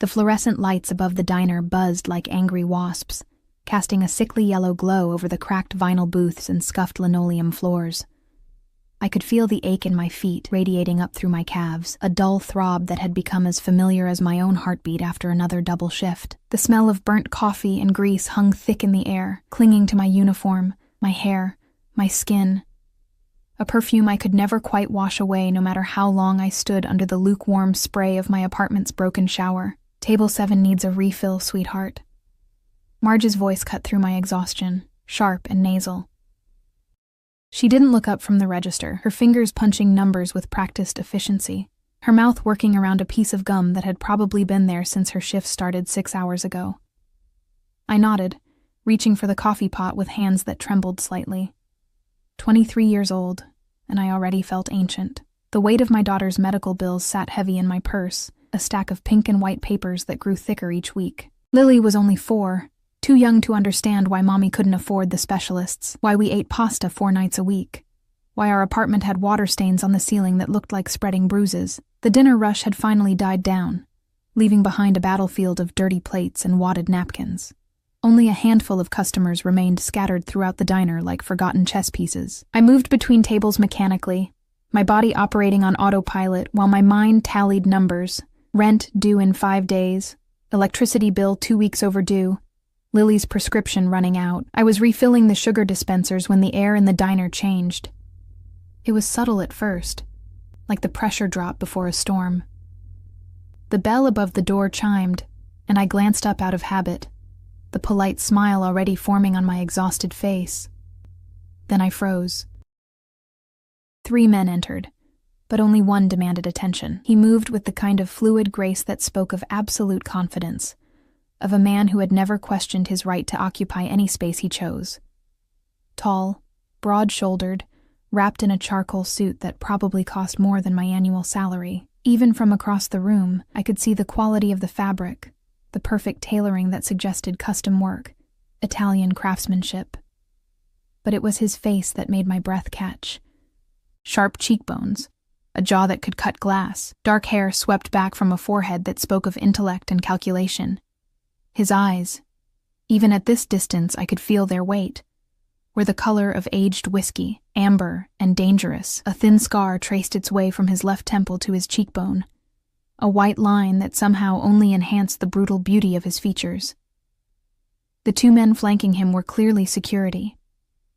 The fluorescent lights above the diner buzzed like angry wasps, casting a sickly yellow glow over the cracked vinyl booths and scuffed linoleum floors. I could feel the ache in my feet radiating up through my calves, a dull throb that had become as familiar as my own heartbeat after another double shift. The smell of burnt coffee and grease hung thick in the air, clinging to my uniform, my hair, my skin. A perfume I could never quite wash away no matter how long I stood under the lukewarm spray of my apartment's broken shower. Table 7 needs a refill, sweetheart. Marge's voice cut through my exhaustion, sharp and nasal. She didn't look up from the register, her fingers punching numbers with practiced efficiency, her mouth working around a piece of gum that had probably been there since her shift started 6 hours ago. I nodded, reaching for the coffee pot with hands that trembled slightly. 23 years old, and I already felt ancient. The weight of my daughter's medical bills sat heavy in my purse, a stack of pink and white papers that grew thicker each week. Lily was only 4, too young to understand why Mommy couldn't afford the specialists, why we ate pasta 4 nights a week, why our apartment had water stains on the ceiling that looked like spreading bruises. The dinner rush had finally died down, leaving behind a battlefield of dirty plates and wadded napkins. Only a handful of customers remained scattered throughout the diner like forgotten chess pieces. I moved between tables mechanically, my body operating on autopilot while my mind tallied numbers: rent due in 5 days, electricity bill 2 weeks overdue, Lily's prescription running out. I was refilling the sugar dispensers when the air in the diner changed. It was subtle at first, like the pressure drop before a storm. The bell above the door chimed, and I glanced up out of habit, the polite smile already forming on my exhausted face. Then I froze. 3 men entered, but only one demanded attention. He moved with the kind of fluid grace that spoke of absolute confidence, of a man who had never questioned his right to occupy any space he chose. Tall, broad-shouldered, wrapped in a charcoal suit that probably cost more than my annual salary. Even from across the room, I could see the quality of the fabric, the perfect tailoring that suggested custom work, Italian craftsmanship. But it was his face that made my breath catch. Sharp cheekbones, a jaw that could cut glass, dark hair swept back from a forehead that spoke of intellect and calculation. His eyes, even at this distance I could feel their weight, were the color of aged whiskey, amber and dangerous. A thin scar traced its way from his left temple to his cheekbone, a white line that somehow only enhanced the brutal beauty of his features. The 2 men flanking him were clearly security.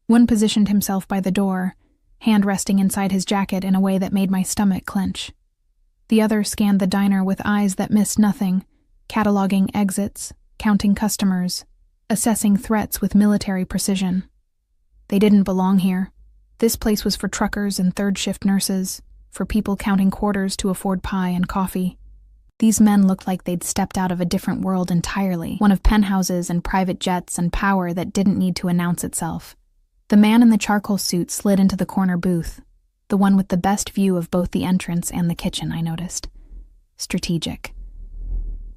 One positioned himself by the door, hand resting inside his jacket in a way that made my stomach clench. The other scanned the diner with eyes that missed nothing, cataloging exits, counting customers, assessing threats with military precision. They didn't belong here. This place was for truckers and third-shift nurses, for people counting quarters to afford pie and coffee. These men looked like they'd stepped out of a different world entirely, one of penthouses and private jets and power that didn't need to announce itself. The man in the charcoal suit slid into the corner booth, the one with the best view of both the entrance and the kitchen, I noticed. Strategic.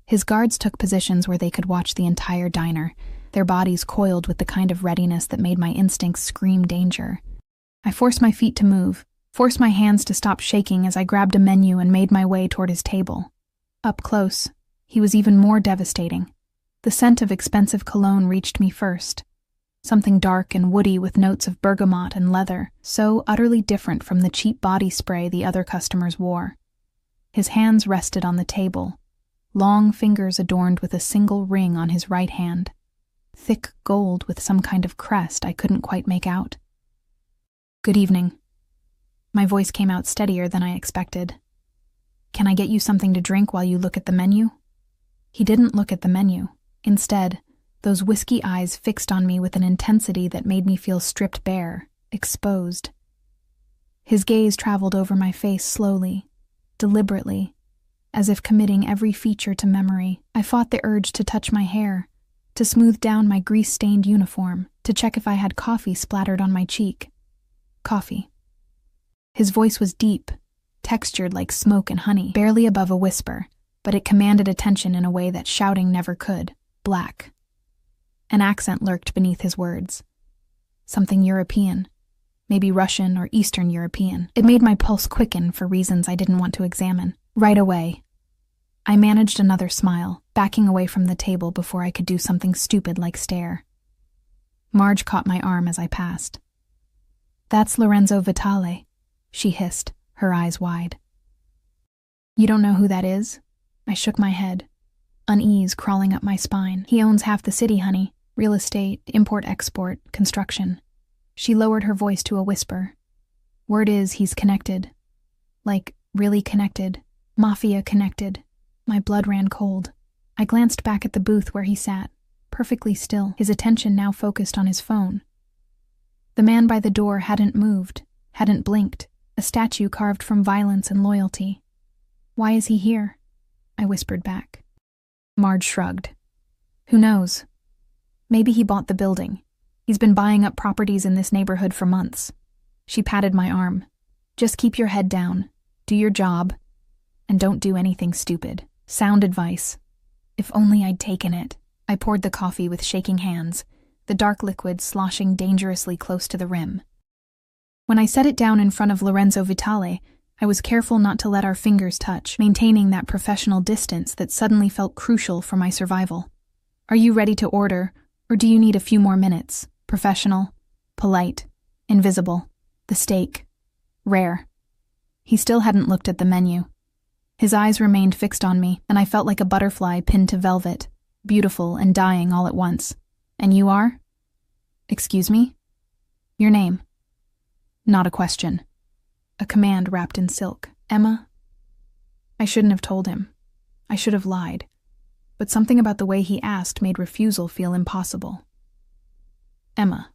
His guards took positions where they could watch the entire diner, their bodies coiled with the kind of readiness that made my instincts scream danger. I forced my feet to move, forced my hands to stop shaking as I grabbed a menu and made my way toward his table. Up close, he was even more devastating. The scent of expensive cologne reached me first, something dark and woody with notes of bergamot and leather, so utterly different from the cheap body spray the other customers wore. His hands rested on the table, long fingers adorned with a single ring on his right hand, thick gold with some kind of crest I couldn't quite make out. "Good evening." My voice came out steadier than I expected. "Can I get you something to drink while you look at the menu?" He didn't look at the menu. Instead, those whiskey eyes fixed on me with an intensity that made me feel stripped bare, exposed. His gaze traveled over my face slowly, deliberately, as if committing every feature to memory. I fought the urge to touch my hair, to smooth down my grease-stained uniform, to check if I had coffee splattered on my cheek. Coffee. His voice was deep, textured like smoke and honey, barely above a whisper, but it commanded attention in a way that shouting never could. Black. An accent lurked beneath his words. Something European. Maybe Russian or Eastern European. It made my pulse quicken for reasons I didn't want to examine. "Right away." I managed another smile, backing away from the table before I could do something stupid like stare. Marge caught my arm as I passed. "That's Lorenzo Vitale," she hissed, her eyes wide. "You don't know who that is?" I shook my head, unease crawling up my spine. "He owns half the city, honey. Real estate, import-export, construction." She lowered her voice to a whisper. "Word is he's connected. Like, really connected. Mafia connected." My blood ran cold. I glanced back at the booth where he sat, perfectly still, his attention now focused on his phone. The man by the door hadn't moved, hadn't blinked, a statue carved from violence and loyalty. "Why is he here?" I whispered back. Marge shrugged. "Who knows? Maybe he bought the building. He's been buying up properties in this neighborhood for months." She patted my arm. "Just keep your head down, do your job, and don't do anything stupid." Sound advice. If only I'd taken it. I poured the coffee with shaking hands, the dark liquid sloshing dangerously close to the rim. When I set it down in front of Lorenzo Vitale, I was careful not to let our fingers touch, maintaining that professional distance that suddenly felt crucial for my survival. "Are you ready to order, or do you need a few more minutes? Professional, polite, invisible, the steak, rare." He still hadn't looked at the menu. His eyes remained fixed on me, and I felt like a butterfly pinned to velvet, beautiful and dying all at once. "And you are?" "Excuse me?" "Your name?" Not a question. A command wrapped in silk. "Emma?" I shouldn't have told him. I should have lied. But something about the way he asked made refusal feel impossible. "Emma."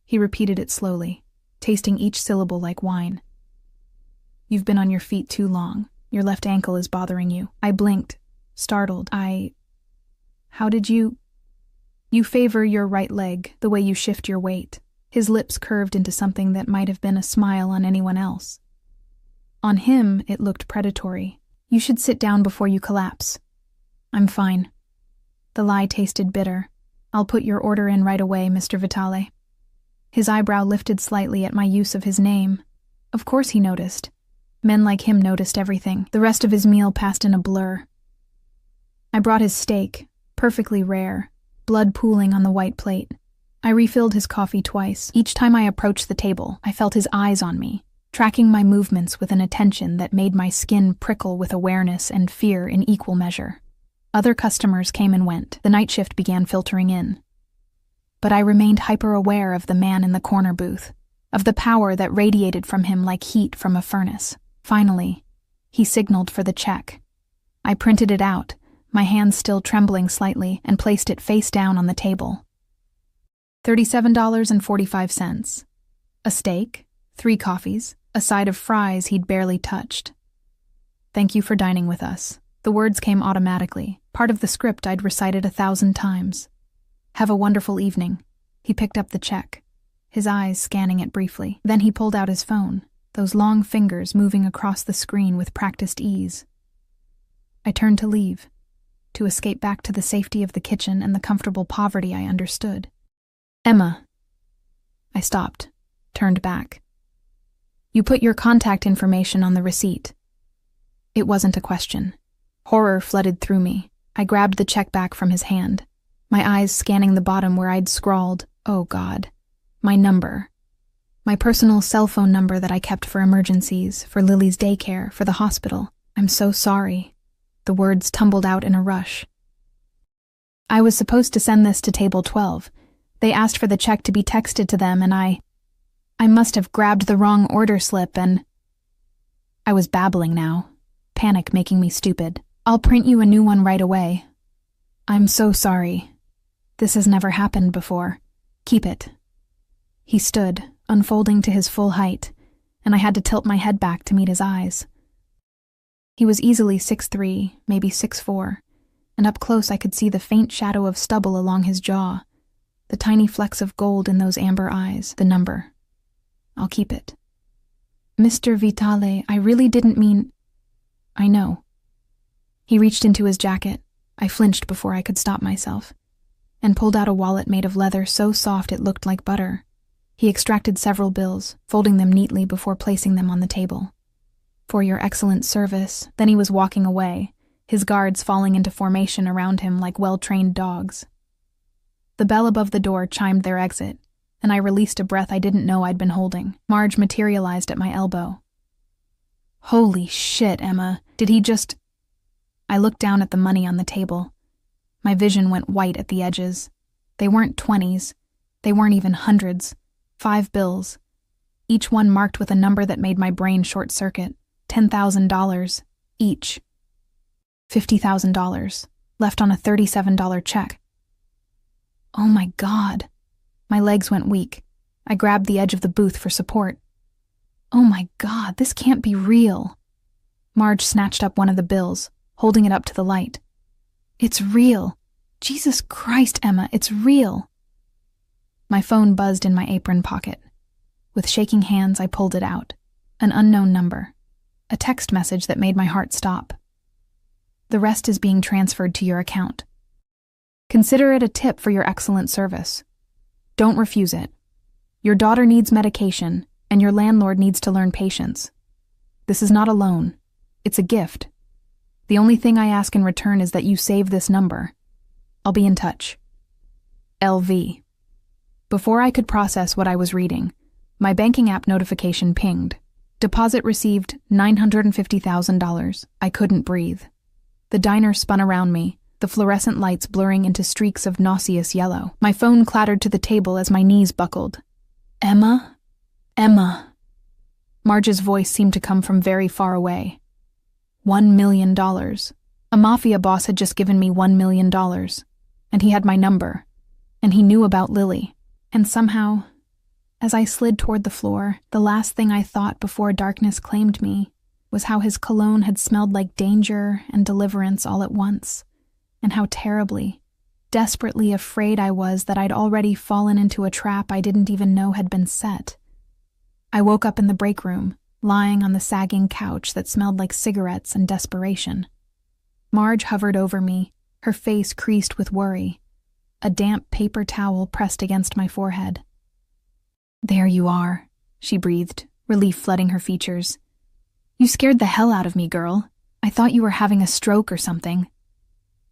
He repeated it slowly, tasting each syllable like wine. "You've been on your feet too long. Your left ankle is bothering you." I blinked, startled. "How did you—" "You favor your right leg, the way you shift your weight." His lips curved into something that might have been a smile on anyone else. On him, it looked predatory. "You should sit down before you collapse." "I'm fine." The lie tasted bitter. "I'll put your order in right away, Mr. Vitale." His eyebrow lifted slightly at my use of his name. Of course he noticed. Men like him noticed everything. The rest of his meal passed in a blur. I brought his steak, perfectly rare, blood pooling on the white plate. I refilled his coffee twice. Each time I approached the table, I felt his eyes on me, tracking my movements with an attention that made my skin prickle with awareness and fear in equal measure. Other customers came and went. The night shift began filtering in. But I remained hyper-aware of the man in the corner booth, of the power that radiated from him like heat from a furnace. Finally, he signaled for the check. I printed it out, my hands still trembling slightly, and placed it face down on the table. $37.45. A steak, 3 coffees, a side of fries he'd barely touched. "Thank you for dining with us." The words came automatically, part of the script I'd recited 1,000 times. "Have a wonderful evening." He picked up the check, his eyes scanning it briefly. Then he pulled out his phone, those long fingers moving across the screen with practiced ease. I turned to leave, to escape back to the safety of the kitchen and the comfortable poverty I understood. "Emma." I stopped, turned back. "You put your contact information on the receipt." It wasn't a question. Horror flooded through me. I grabbed the check back from his hand, my eyes scanning the bottom where I'd scrawled, "Oh God," my number. My personal cell phone number that I kept for emergencies, for Lily's daycare, for the hospital. "I'm so sorry." The words tumbled out in a rush. "I was supposed to send this to table 12. They asked for the check to be texted to them, and I must have grabbed the wrong order slip and—" I was babbling now, panic making me stupid. "I'll print you a new one right away." "I'm so sorry. This has never happened before. Keep it." He stood, unfolding to his full height, and I had to tilt my head back to meet his eyes. He was easily 6'3", maybe 6'4", and up close I could see the faint shadow of stubble along his jaw, the tiny flecks of gold in those amber eyes, the number. "I'll keep it." "Mr. Vitale, I really didn't mean—" "I know." He reached into his jacket. I flinched before I could stop myself, and pulled out a wallet made of leather so soft it looked like butter. He extracted several bills, folding them neatly before placing them on the table. "For your excellent service." Then he was walking away, his guards falling into formation around him like well-trained dogs. The bell above the door chimed their exit, and I released a breath I didn't know I'd been holding. Marge materialized at my elbow. Holy shit, Emma. Did he just... I looked down at the money on the table. My vision went white at the edges. They weren't 20s. They weren't even hundreds. 5 bills. Each one marked with a number that made my brain short-circuit. $10,000 each. $50,000 left on a $37 check. Oh my God. My legs went weak. I grabbed the edge of the booth for support. Oh my God, this can't be real. Marge snatched up one of the bills, holding it up to the light. It's real. Jesus Christ, Emma, it's real. My phone buzzed in my apron pocket. With shaking hands, I pulled it out. An unknown number. A text message that made my heart stop. The rest is being transferred to your account. Consider it a tip for your excellent service. Don't refuse it. Your daughter needs medication, and your landlord needs to learn patience. This is not a loan. It's a gift. The only thing I ask in return is that you save this number. I'll be in touch. LV. Before I could process what I was reading, my banking app notification pinged. Deposit received $950,000. I couldn't breathe. The diner spun around me, the fluorescent lights blurring into streaks of nauseous yellow. My phone clattered to the table as my knees buckled. Emma? Emma. Marge's voice seemed to come from very far away. $1 million. A Mafia boss had just given me $1 million. And he had my number. And he knew about Lily. And somehow, as I slid toward the floor, the last thing I thought before darkness claimed me was how his cologne had smelled like danger and deliverance all at once, and how terribly, desperately afraid I was that I'd already fallen into a trap I didn't even know had been set. I woke up in the break room, lying on the sagging couch that smelled like cigarettes and desperation. Marge hovered over me, her face creased with worry, a damp paper towel pressed against my forehead. There you are, she breathed, relief flooding her features. You scared the hell out of me, girl. I thought you were having a stroke or something.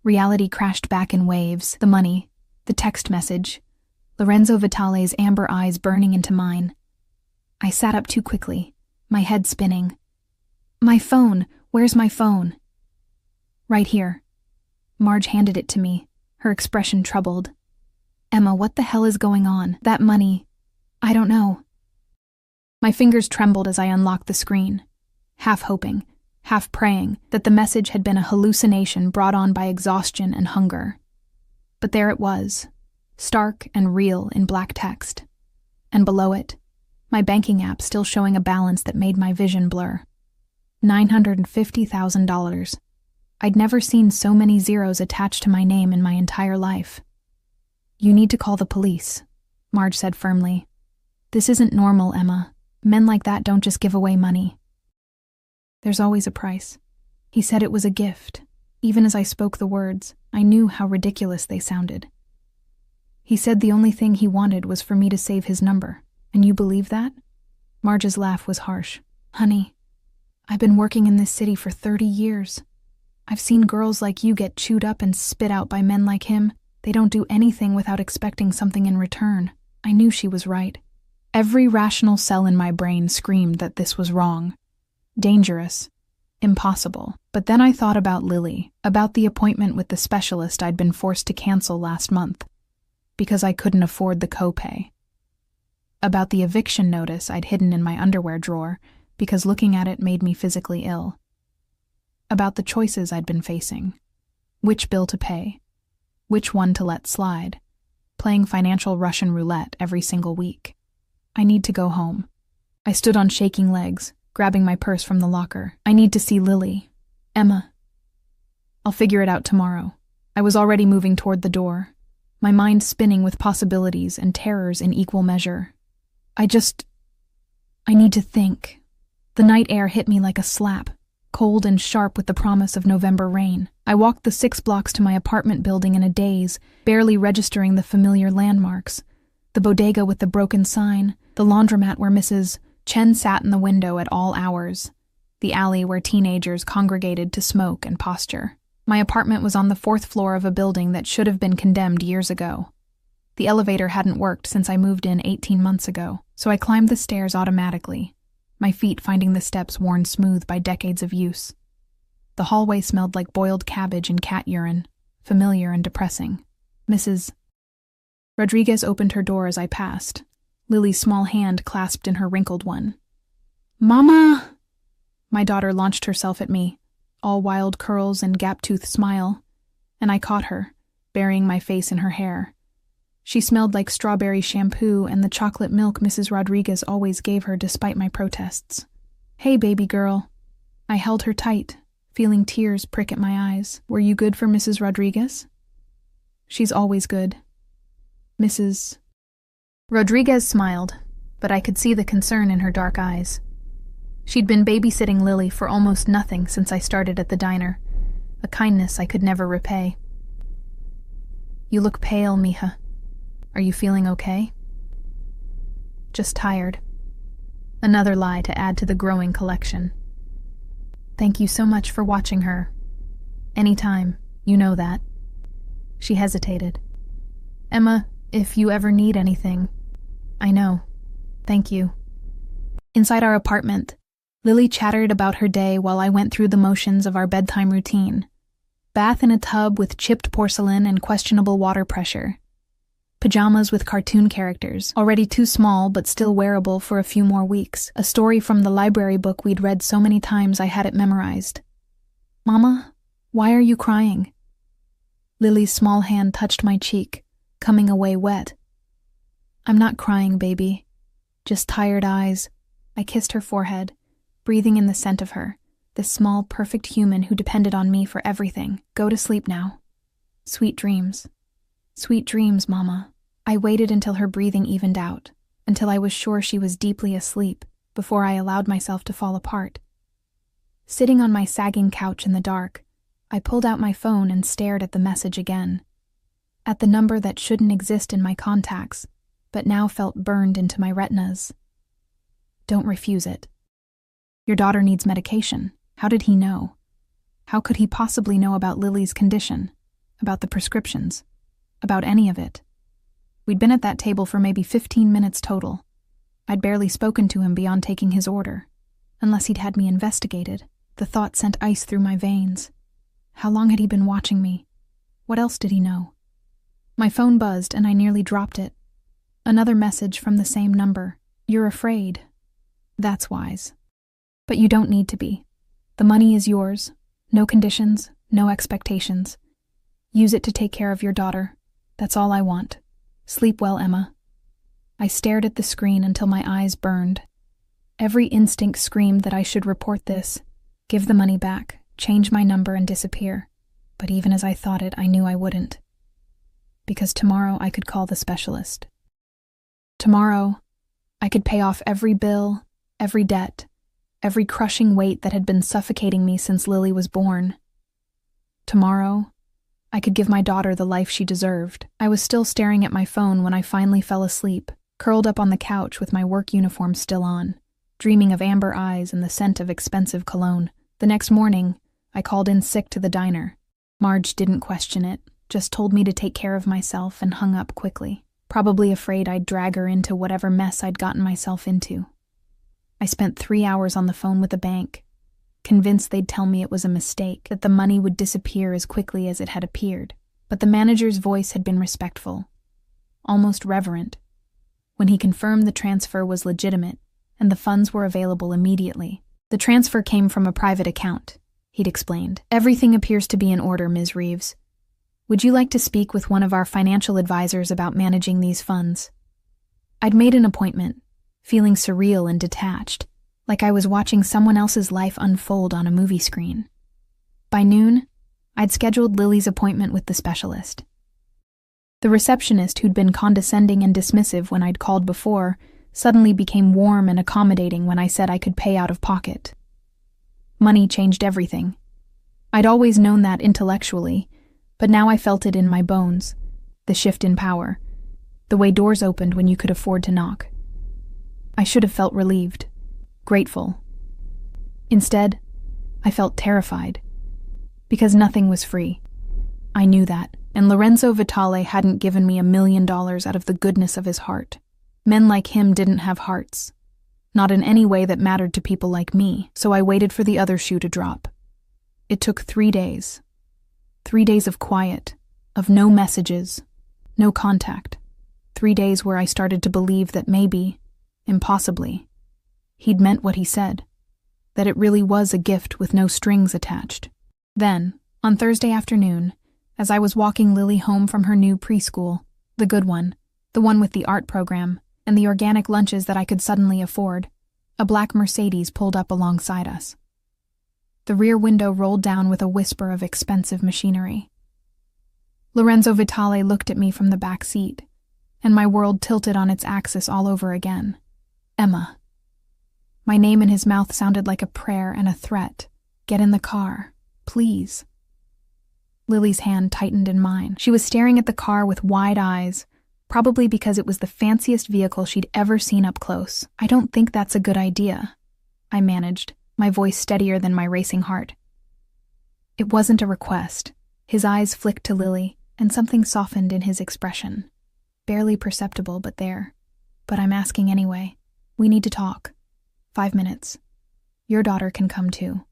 Reality crashed back in waves, the money, the text message, Lorenzo Vitale's amber eyes burning into mine. I sat up too quickly, my head spinning. My phone, where's my phone? Right here. Marge handed it to me, her expression troubled. Emma, what the hell is going on? That money, I don't know. My fingers trembled as I unlocked the screen, half hoping, half praying that the message had been a hallucination brought on by exhaustion and hunger. But there it was, stark and real in black text. And below it, my banking app still showing a balance that made my vision blur. $950,000. I'd never seen so many zeros attached to my name in my entire life. You need to call the police, Marge said firmly. This isn't normal, Emma. Men like that don't just give away money. There's always a price. He said it was a gift. Even as I spoke the words, I knew how ridiculous they sounded. He said the only thing he wanted was for me to save his number. And you believe that? Marge's laugh was harsh. Honey, I've been working in this city for 30 years. I've seen girls like you get chewed up and spit out by men like him. They don't do anything without expecting something in return. I knew she was right. Every rational cell in my brain screamed that this was wrong. Dangerous. Impossible. But then I thought about Lily, about the appointment with the specialist I'd been forced to cancel last month, because I couldn't afford the copay. About the eviction notice I'd hidden in my underwear drawer, because looking at it made me physically ill. About the choices I'd been facing. Which bill to pay. Which one to let slide. Playing financial Russian roulette every single week. I need to go home. I stood on shaking legs, grabbing my purse from the locker. I need to see Lily. Emma. I'll figure it out tomorrow. I was already moving toward the door, my mind spinning with possibilities and terrors in equal measure. I need to think. The night air hit me like a slap, cold and sharp with the promise of November rain. I walked the 6 blocks to my apartment building in a daze, barely registering the familiar landmarks. The bodega with the broken sign, the laundromat where Mrs. Chen sat in the window at all hours, the alley where teenagers congregated to smoke and posture. My apartment was on the 4th floor of a building that should have been condemned years ago. The elevator hadn't worked since I moved in 18 months ago, so I climbed the stairs automatically, my feet finding the steps worn smooth by decades of use. The hallway smelled like boiled cabbage and cat urine, familiar and depressing. Mrs. Rodriguez opened her door as I passed, Lily's small hand clasped in her wrinkled one. "Mama!" My daughter launched herself at me, all wild curls and gap-toothed smile, and I caught her, burying my face in her hair. She smelled like strawberry shampoo and the chocolate milk Mrs. Rodriguez always gave her despite my protests. "Hey, baby girl." I held her tight, feeling tears prick at my eyes. "Were you good for Mrs. Rodriguez?" "She's always good." Mrs. Rodriguez smiled, but I could see the concern in her dark eyes. She'd been babysitting Lily for almost nothing since I started at the diner, a kindness I could never repay. "You look pale, mija. Are you feeling okay?" "Just tired." Another lie to add to the growing collection. "Thank you so much for watching her. Anytime, you know that." She hesitated. "Emma, if you ever need anything." "I know. Thank you." Inside our apartment, Lily chattered about her day while I went through the motions of our bedtime routine. Bath in a tub with chipped porcelain and questionable water pressure. Pajamas with cartoon characters, already too small but still wearable for a few more weeks. A story from the library book we'd read so many times I had it memorized. "Mama, why are you crying?" Lily's small hand touched my cheek, coming away wet. "I'm not crying, baby. Just tired eyes." I kissed her forehead, breathing in the scent of her, this small, perfect human who depended on me for everything. "Go to sleep now. Sweet dreams." "Sweet dreams, Mama." I waited until her breathing evened out, until I was sure she was deeply asleep, before I allowed myself to fall apart. Sitting on my sagging couch in the dark, I pulled out my phone and stared at the message again. At the number that shouldn't exist in my contacts, but now felt burned into my retinas. "Don't refuse it. Your daughter needs medication." How did he know? How could he possibly know about Lily's condition, about the prescriptions, about any of it? We'd been at that table for maybe 15 minutes total. I'd barely spoken to him beyond taking his order. Unless he'd had me investigated, the thought sent ice through my veins. How long had he been watching me? What else did he know? My phone buzzed and I nearly dropped it. Another message from the same number. "You're afraid. That's wise. But you don't need to be. The money is yours. No conditions, no expectations. Use it to take care of your daughter. That's all I want. Sleep well, Emma." I stared at the screen until my eyes burned. Every instinct screamed that I should report this, give the money back, change my number and disappear. But even as I thought it, I knew I wouldn't. Because tomorrow I could call the specialist. Tomorrow, I could pay off every bill, every debt, every crushing weight that had been suffocating me since Lily was born. Tomorrow, I could give my daughter the life she deserved. I was still staring at my phone when I finally fell asleep, curled up on the couch with my work uniform still on, dreaming of amber eyes and the scent of expensive cologne. The next morning, I called in sick to the diner. Marge didn't question it, just told me to take care of myself and hung up quickly, probably afraid I'd drag her into whatever mess I'd gotten myself into. I spent 3 hours on the phone with the bank, convinced they'd tell me it was a mistake, that the money would disappear as quickly as it had appeared. But the manager's voice had been respectful, almost reverent, when he confirmed the transfer was legitimate and the funds were available immediately. "The transfer came from a private account," he'd explained. "Everything appears to be in order, Ms. Reeves. Would you like to speak with one of our financial advisors about managing these funds?" I'd made an appointment, feeling surreal and detached, like I was watching someone else's life unfold on a movie screen. By noon, I'd scheduled Lily's appointment with the specialist. The receptionist, who'd been condescending and dismissive when I'd called before, suddenly became warm and accommodating when I said I could pay out of pocket. Money changed everything. I'd always known that intellectually, but now I felt it in my bones, the shift in power, the way doors opened when you could afford to knock. I should have felt relieved, grateful. Instead, I felt terrified. Because nothing was free. I knew that, and Lorenzo Vitale hadn't given me $1 million out of the goodness of his heart. Men like him didn't have hearts. Not in any way that mattered to people like me, so I waited for the other shoe to drop. It took 3 days. 3 days of quiet, of no messages, no contact. 3 days where I started to believe that maybe, impossibly, he'd meant what he said, that it really was a gift with no strings attached. Then, on Thursday afternoon, as I was walking Lily home from her new preschool, the good one, the one with the art program, and the organic lunches that I could suddenly afford, a black Mercedes pulled up alongside us. The rear window rolled down with a whisper of expensive machinery. Lorenzo Vitale looked at me from the back seat, and my world tilted on its axis all over again. Emma. My name in his mouth sounded like a prayer and a threat. Get in the car, please. Lily's hand tightened in mine. She was staring at the car with wide eyes, probably because it was the fanciest vehicle she'd ever seen up close. I don't think that's a good idea, I managed, my voice steadier than my racing heart. It wasn't a request. His eyes flicked to Lily, and something softened in his expression. Barely perceptible, but there. But I'm asking anyway. We need to talk. 5 minutes. Your daughter can come too.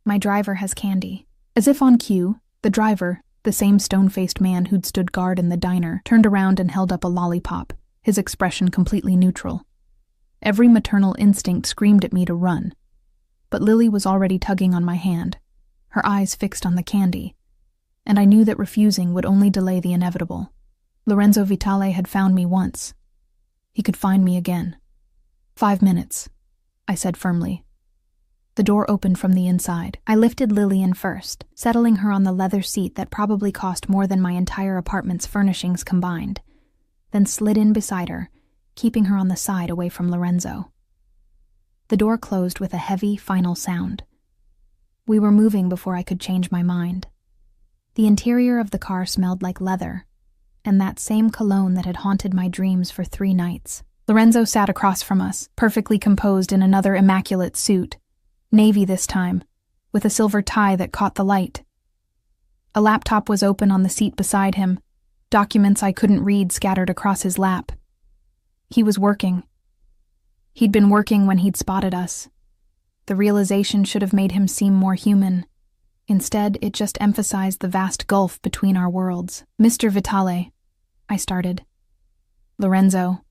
My driver has candy. As if on cue, the driver, the same stone-faced man who'd stood guard in the diner, turned around and held up a lollipop, his expression completely neutral. Every maternal instinct screamed at me to run. But Lily was already tugging on my hand, her eyes fixed on the candy, and I knew that refusing would only delay the inevitable. Lorenzo Vitale had found me once. He could find me again. 5 minutes, I said firmly. The door opened from the inside. I lifted Lily in first, settling her on the leather seat that probably cost more than my entire apartment's furnishings combined, then slid in beside her, keeping her on the side away from Lorenzo. The door closed with a heavy, final sound. We were moving before I could change my mind. The interior of the car smelled like leather, and that same cologne that had haunted my dreams for 3 nights. Lorenzo sat across from us, perfectly composed in another immaculate suit, navy this time, with a silver tie that caught the light. A laptop was open on the seat beside him, documents I couldn't read scattered across his lap. He was working. He'd been working when he'd spotted us. The realization should have made him seem more human. Instead, it just emphasized the vast gulf between our worlds. Mr. Vitale, I started. Lorenzo.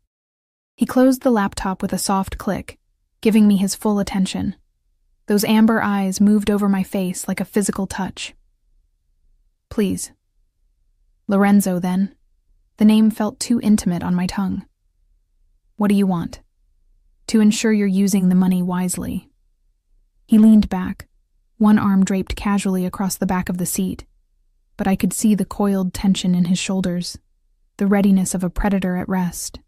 He closed the laptop with a soft click, giving me his full attention. Those amber eyes moved over my face like a physical touch. Please. Lorenzo, then. The name felt too intimate on my tongue. What do you want? To ensure you're using the money wisely. He leaned back, one arm draped casually across the back of the seat, but I could see the coiled tension in his shoulders, the readiness of a predator at rest.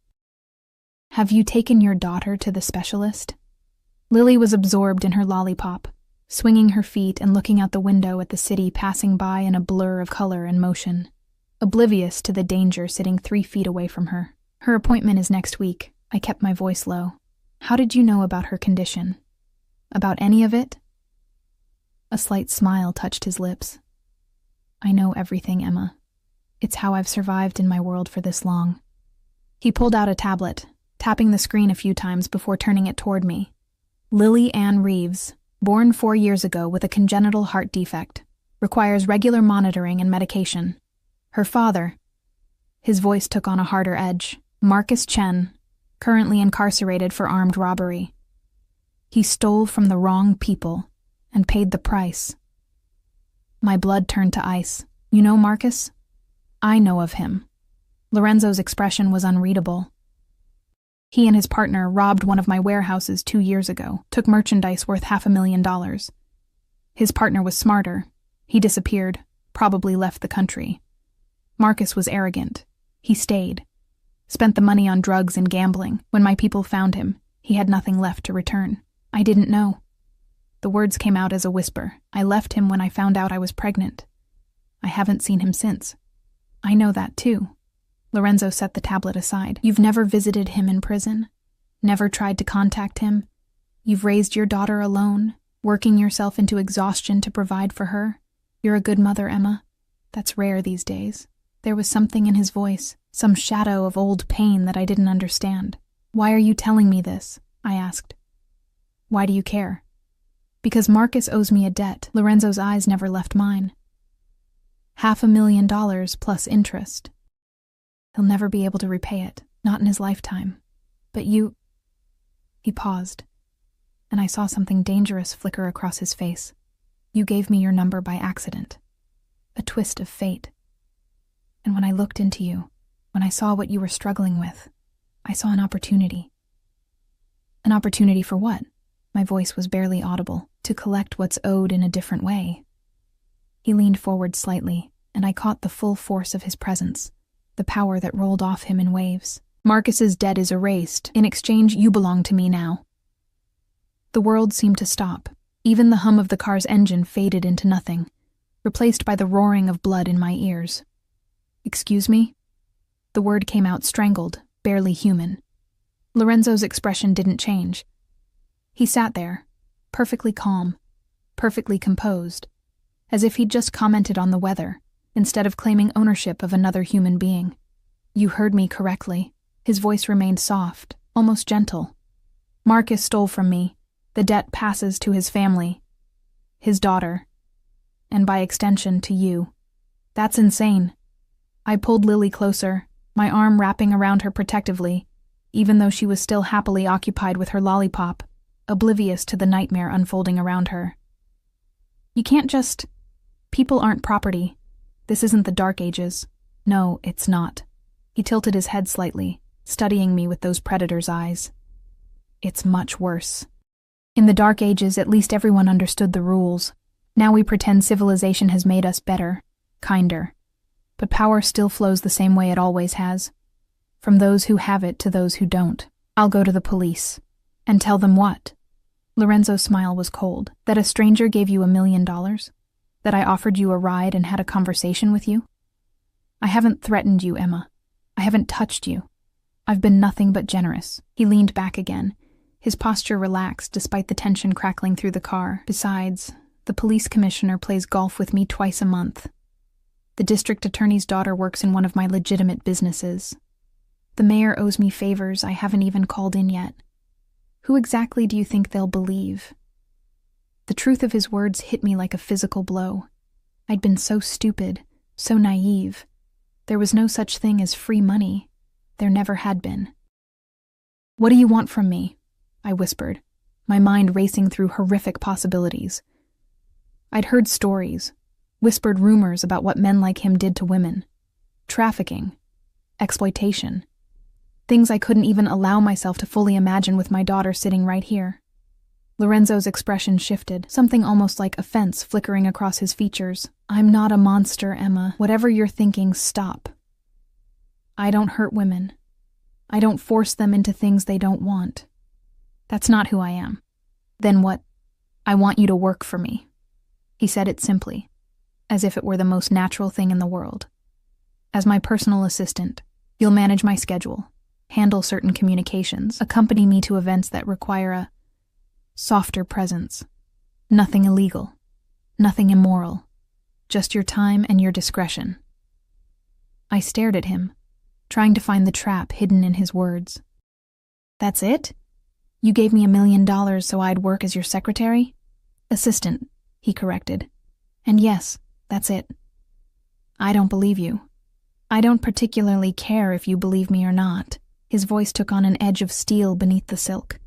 Have you taken your daughter to the specialist? Lily was absorbed in her lollipop, swinging her feet and looking out the window at the city passing by in a blur of color and motion, oblivious to the danger sitting 3 feet away from her. Her appointment is next week. I kept my voice low. How did you know about her condition? About any of it? A slight smile touched his lips. I know everything, Emma. It's how I've survived in my world for this long. He pulled out a tablet, tapping the screen a few times before turning it toward me. Lily Ann Reeves, born 4 years ago with a congenital heart defect, requires regular monitoring and medication. Her father, his voice took on a harder edge, Marcus Chen, currently incarcerated for armed robbery. He stole from the wrong people and paid the price. My blood turned to ice. You know Marcus? I know of him. Lorenzo's expression was unreadable. He and his partner robbed one of my warehouses 2 years ago, took merchandise worth $500,000. His partner was smarter. He disappeared, probably left the country. Marcus was arrogant. He stayed. Spent the money on drugs and gambling. When my people found him, he had nothing left to return. I didn't know. The words came out as a whisper. I left him when I found out I was pregnant. I haven't seen him since. I know that too. Lorenzo set the tablet aside. You've never visited him in prison? Never tried to contact him? You've raised your daughter alone, working yourself into exhaustion to provide for her? You're a good mother, Emma. That's rare these days. There was something in his voice, some shadow of old pain that I didn't understand. Why are you telling me this? I asked. Why do you care? Because Marcus owes me a debt. Lorenzo's eyes never left mine. $500,000 plus interest. He'll never be able to repay it, not in his lifetime. But you... He paused, and I saw something dangerous flicker across his face. You gave me your number by accident. A twist of fate. And when I looked into you, when I saw what you were struggling with, I saw an opportunity. An opportunity for what? My voice was barely audible. To collect what's owed in a different way. He leaned forward slightly, and I caught the full force of his presence, the power that rolled off him in waves. Marcus's debt is erased. In exchange, you belong to me now. The world seemed to stop. Even the hum of the car's engine faded into nothing, replaced by the roaring of blood in my ears. Excuse me? The word came out strangled, barely human. Lorenzo's expression didn't change. He sat there, perfectly calm, perfectly composed, as if he'd just commented on the weather, instead of claiming ownership of another human being. You heard me correctly. His voice remained soft, almost gentle. Marcus stole from me. The debt passes to his family, his daughter, and by extension to you. That's insane. I pulled Lily closer, my arm wrapping around her protectively, even though she was still happily occupied with her lollipop, oblivious to the nightmare unfolding around her. You can't just... People aren't property. This isn't the Dark Ages. No, it's not. He tilted his head slightly, studying me with those predator's eyes. It's much worse. In the Dark Ages, at least everyone understood the rules. Now we pretend civilization has made us better, kinder. But power still flows the same way it always has. From those who have it to those who don't. I'll go to the police. And tell them what? Lorenzo's smile was cold. That a stranger gave you $1 million? That I offered you a ride and had a conversation with you? I haven't threatened you, Emma. I haven't touched you. I've been nothing but generous. He leaned back again. His posture relaxed despite the tension crackling through the car. Besides, the police commissioner plays golf with me twice a month. The district attorney's daughter works in one of my legitimate businesses. The mayor owes me favors I haven't even called in yet. Who exactly do you think they'll believe? The truth of his words hit me like a physical blow. I'd been so stupid, so naive. There was no such thing as free money. There never had been. What do you want from me? I whispered, my mind racing through horrific possibilities. I'd heard stories, whispered rumors about what men like him did to women. Trafficking, exploitation. Things I couldn't even allow myself to fully imagine with my daughter sitting right here. Lorenzo's expression shifted, something almost like offense flickering across his features. I'm not a monster, Emma. Whatever you're thinking, stop. I don't hurt women. I don't force them into things they don't want. That's not who I am. Then what? I want you to work for me. He said it simply, as if it were the most natural thing in the world. As my personal assistant, you'll manage my schedule, handle certain communications, accompany me to events that require a softer presence. Nothing illegal, nothing immoral, just your time and your discretion. I stared at him, trying to find the trap hidden in his words. That's it? You gave me $1 million so I'd work as your secretary? Assistant, he corrected. And yes, that's it. I don't believe you. I don't particularly care if you believe me or not. His voice took on an edge of steel beneath the silk.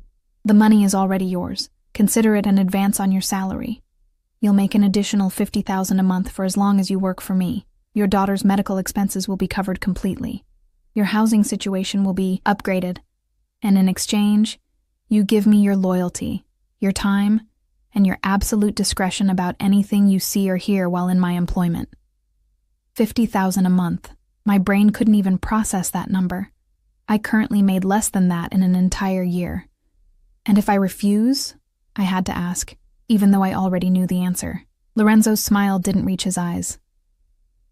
The money is already yours. Consider it an advance on your salary. You'll make an additional $50,000 a month for as long as you work for me. Your daughter's medical expenses will be covered completely. Your housing situation will be upgraded. And in exchange, you give me your loyalty, your time, and your absolute discretion about anything you see or hear while in my employment. $50,000 a month. My brain couldn't even process that number. I currently made less than that in an entire year. And if I refuse? I had to ask, even though I already knew the answer. Lorenzo's smile didn't reach his eyes.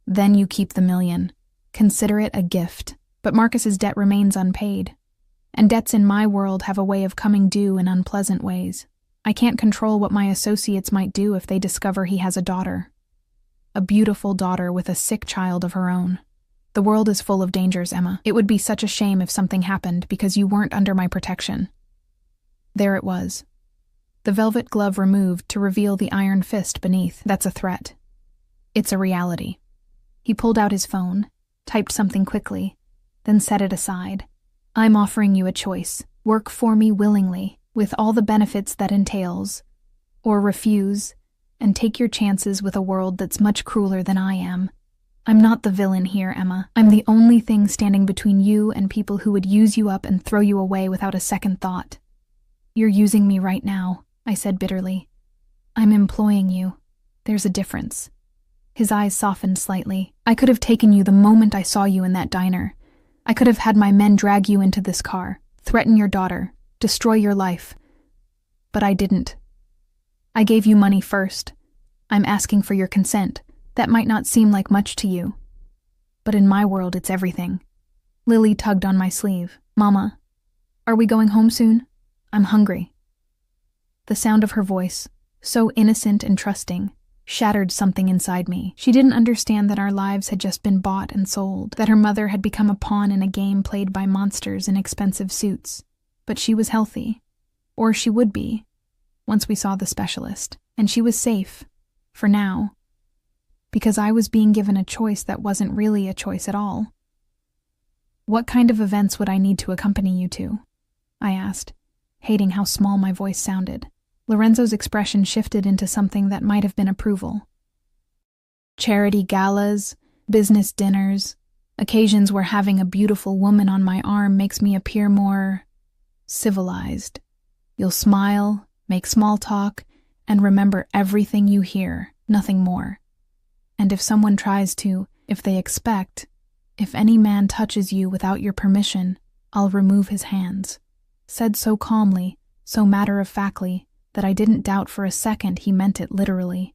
Then you keep the $1 million. Consider it a gift. But Marcus's debt remains unpaid. And debts in my world have a way of coming due in unpleasant ways. I can't control what my associates might do if they discover he has a daughter. a beautiful daughter with a sick child of her own. The world is full of dangers, Emma. It would be such a shame if something happened because you weren't under my protection. There it was. The velvet glove removed to reveal the iron fist beneath. That's a threat. It's a reality. He pulled out his phone, typed something quickly, then set it aside. I'm offering you a choice. Work for me willingly, with all the benefits that entails, or refuse, and take your chances with a world that's much crueler than I am. I'm not the villain here, Emma. I'm the only thing standing between you and people who would use you up and throw you away without a second thought. You're using me right now, I said bitterly. I'm employing you. There's a difference. His eyes softened slightly. I could have taken you the moment I saw you in that diner. I could have had my men drag you into this car, threaten your daughter, destroy your life. But I didn't. I gave you money first. I'm asking for your consent. That might not seem like much to you. But in my world, it's everything. Lily tugged on my sleeve. Mama, are we going home soon? I'm hungry. The sound of her voice, so innocent and trusting, shattered something inside me. She didn't understand that our lives had just been bought and sold, that her mother had become a pawn in a game played by monsters in expensive suits. But she was healthy. Or she would be, once we saw the specialist. And she was safe, for now, because I was being given a choice that wasn't really a choice at all. What kind of events would I need to accompany you to? I asked, hating how small my voice sounded. Lorenzo's expression shifted into something that might have been approval. Charity galas, business dinners, occasions where having a beautiful woman on my arm makes me appear more civilized. You'll smile, make small talk, and remember everything you hear, nothing more. And if someone tries to, if they expect, if any man touches you without your permission, I'll remove his hands. Said so calmly, so matter-of-factly, that I didn't doubt for a second he meant it literally.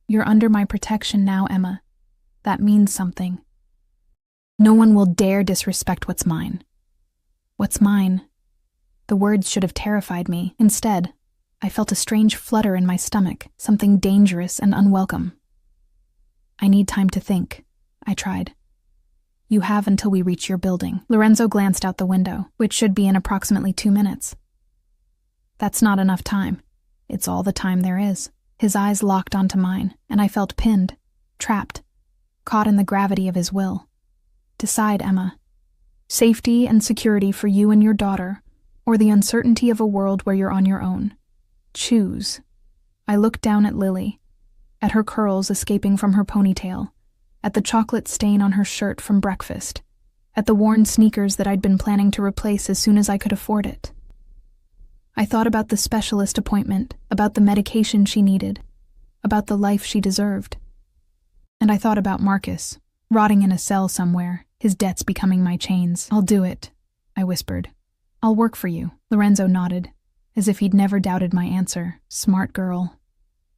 You're under my protection now, Emma. That means something. No one will dare disrespect what's mine. What's mine? The words should have terrified me. Instead, I felt a strange flutter in my stomach, something dangerous and unwelcome. I need time to think, I tried. You have until we reach your building. Lorenzo glanced out the window, which should be in approximately 2 minutes. That's not enough time. It's all the time there is. His eyes locked onto mine, and I felt pinned, trapped, caught in the gravity of his will. Decide, Emma. Safety and security for you and your daughter, or the uncertainty of a world where you're on your own. Choose. I looked down at Lily, at her curls escaping from her ponytail, at the chocolate stain on her shirt from breakfast, at the worn sneakers that I'd been planning to replace as soon as I could afford it. I thought about the specialist appointment, about the medication she needed, about the life she deserved. And I thought about Marcus, rotting in a cell somewhere, his debts becoming my chains. I'll do it, I whispered. I'll work for you. Lorenzo nodded, as if he'd never doubted my answer. Smart girl.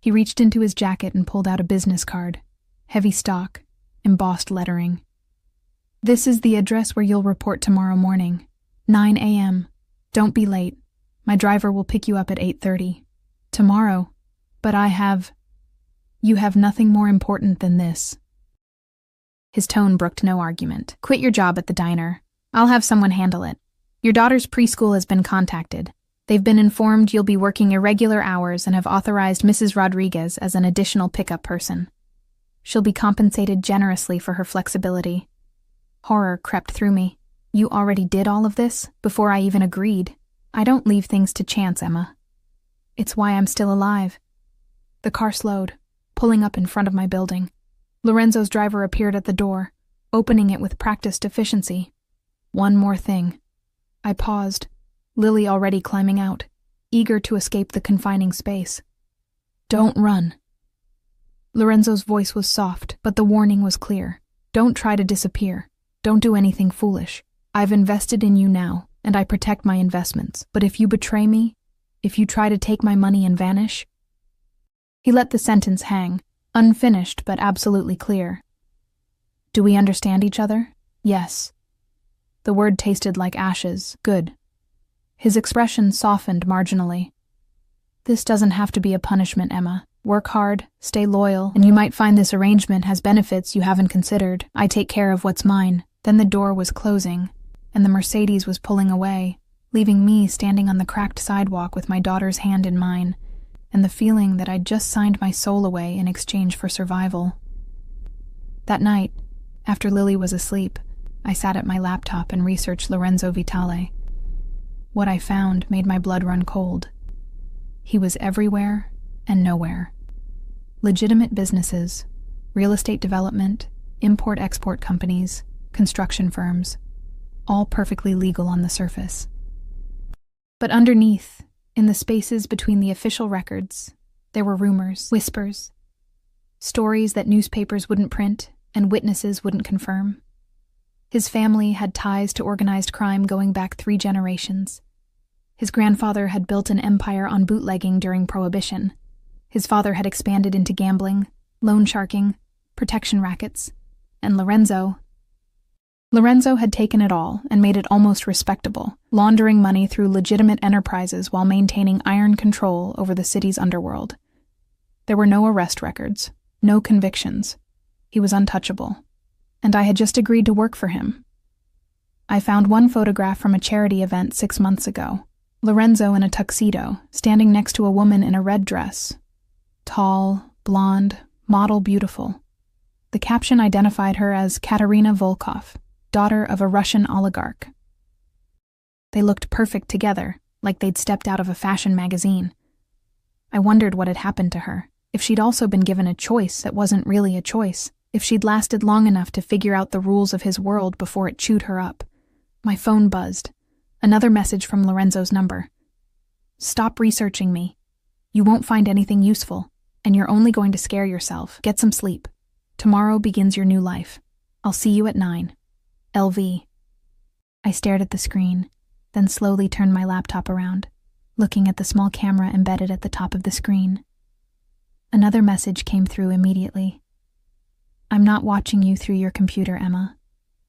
He reached into his jacket and pulled out a business card. Heavy stock, embossed lettering. This is the address where you'll report tomorrow morning. 9 a.m. Don't be late. My driver will pick you up at 8:30. Tomorrow. But you have nothing more important than this. His tone brooked no argument. Quit your job at the diner. I'll have someone handle it. Your daughter's preschool has been contacted. They've been informed you'll be working irregular hours and have authorized Mrs. Rodriguez as an additional pickup person. She'll be compensated generously for her flexibility. Horror crept through me. You already did all of this before I even agreed. I don't leave things to chance, Emma. It's why I'm still alive. The car slowed, pulling up in front of my building. Lorenzo's driver appeared at the door, opening it with practiced efficiency. One more thing. I paused, Lily already climbing out, eager to escape the confining space. Don't run. Lorenzo's voice was soft, but the warning was clear. Don't try to disappear. Don't do anything foolish. I've invested in you now, and I protect my investments. But if you betray me, if you try to take my money and vanish... He let the sentence hang, unfinished but absolutely clear. Do we understand each other? Yes. The word tasted like ashes. Good. His expression softened marginally. This doesn't have to be a punishment, Emma. Work hard, stay loyal, and you might find this arrangement has benefits you haven't considered. I take care of what's mine." Then the door was closing, and the Mercedes was pulling away, leaving me standing on the cracked sidewalk with my daughter's hand in mine, and the feeling that I'd just signed my soul away in exchange for survival. That night, after Lily was asleep, I sat at my laptop and researched Lorenzo Vitale. What I found made my blood run cold. He was everywhere and nowhere. Legitimate businesses, real estate development, import-export companies, construction firms, all perfectly legal on the surface. But underneath, in the spaces between the official records, there were rumors, whispers, stories that newspapers wouldn't print and witnesses wouldn't confirm. His family had ties to organized crime going back 3 generations. His grandfather had built an empire on bootlegging during Prohibition. His father had expanded into gambling, loan sharking, protection rackets, and Lorenzo had taken it all and made it almost respectable, laundering money through legitimate enterprises while maintaining iron control over the city's underworld. There were no arrest records, no convictions. He was untouchable, and I had just agreed to work for him. I found one photograph from a charity event 6 months ago. Lorenzo in a tuxedo, standing next to a woman in a red dress. Tall, blonde, model beautiful. The caption identified her as Katerina Volkov, daughter of a Russian oligarch. They looked perfect together, like they'd stepped out of a fashion magazine. I wondered what had happened to her, if she'd also been given a choice that wasn't really a choice, if she'd lasted long enough to figure out the rules of his world before it chewed her up. My phone buzzed. Another message from Lorenzo's number. "Stop researching me. You won't find anything useful, and you're only going to scare yourself. Get some sleep. Tomorrow begins your new life. I'll see you at 9. LV." I stared at the screen, then slowly turned my laptop around, looking at the small camera embedded at the top of the screen. Another message came through immediately. "I'm not watching you through your computer, Emma.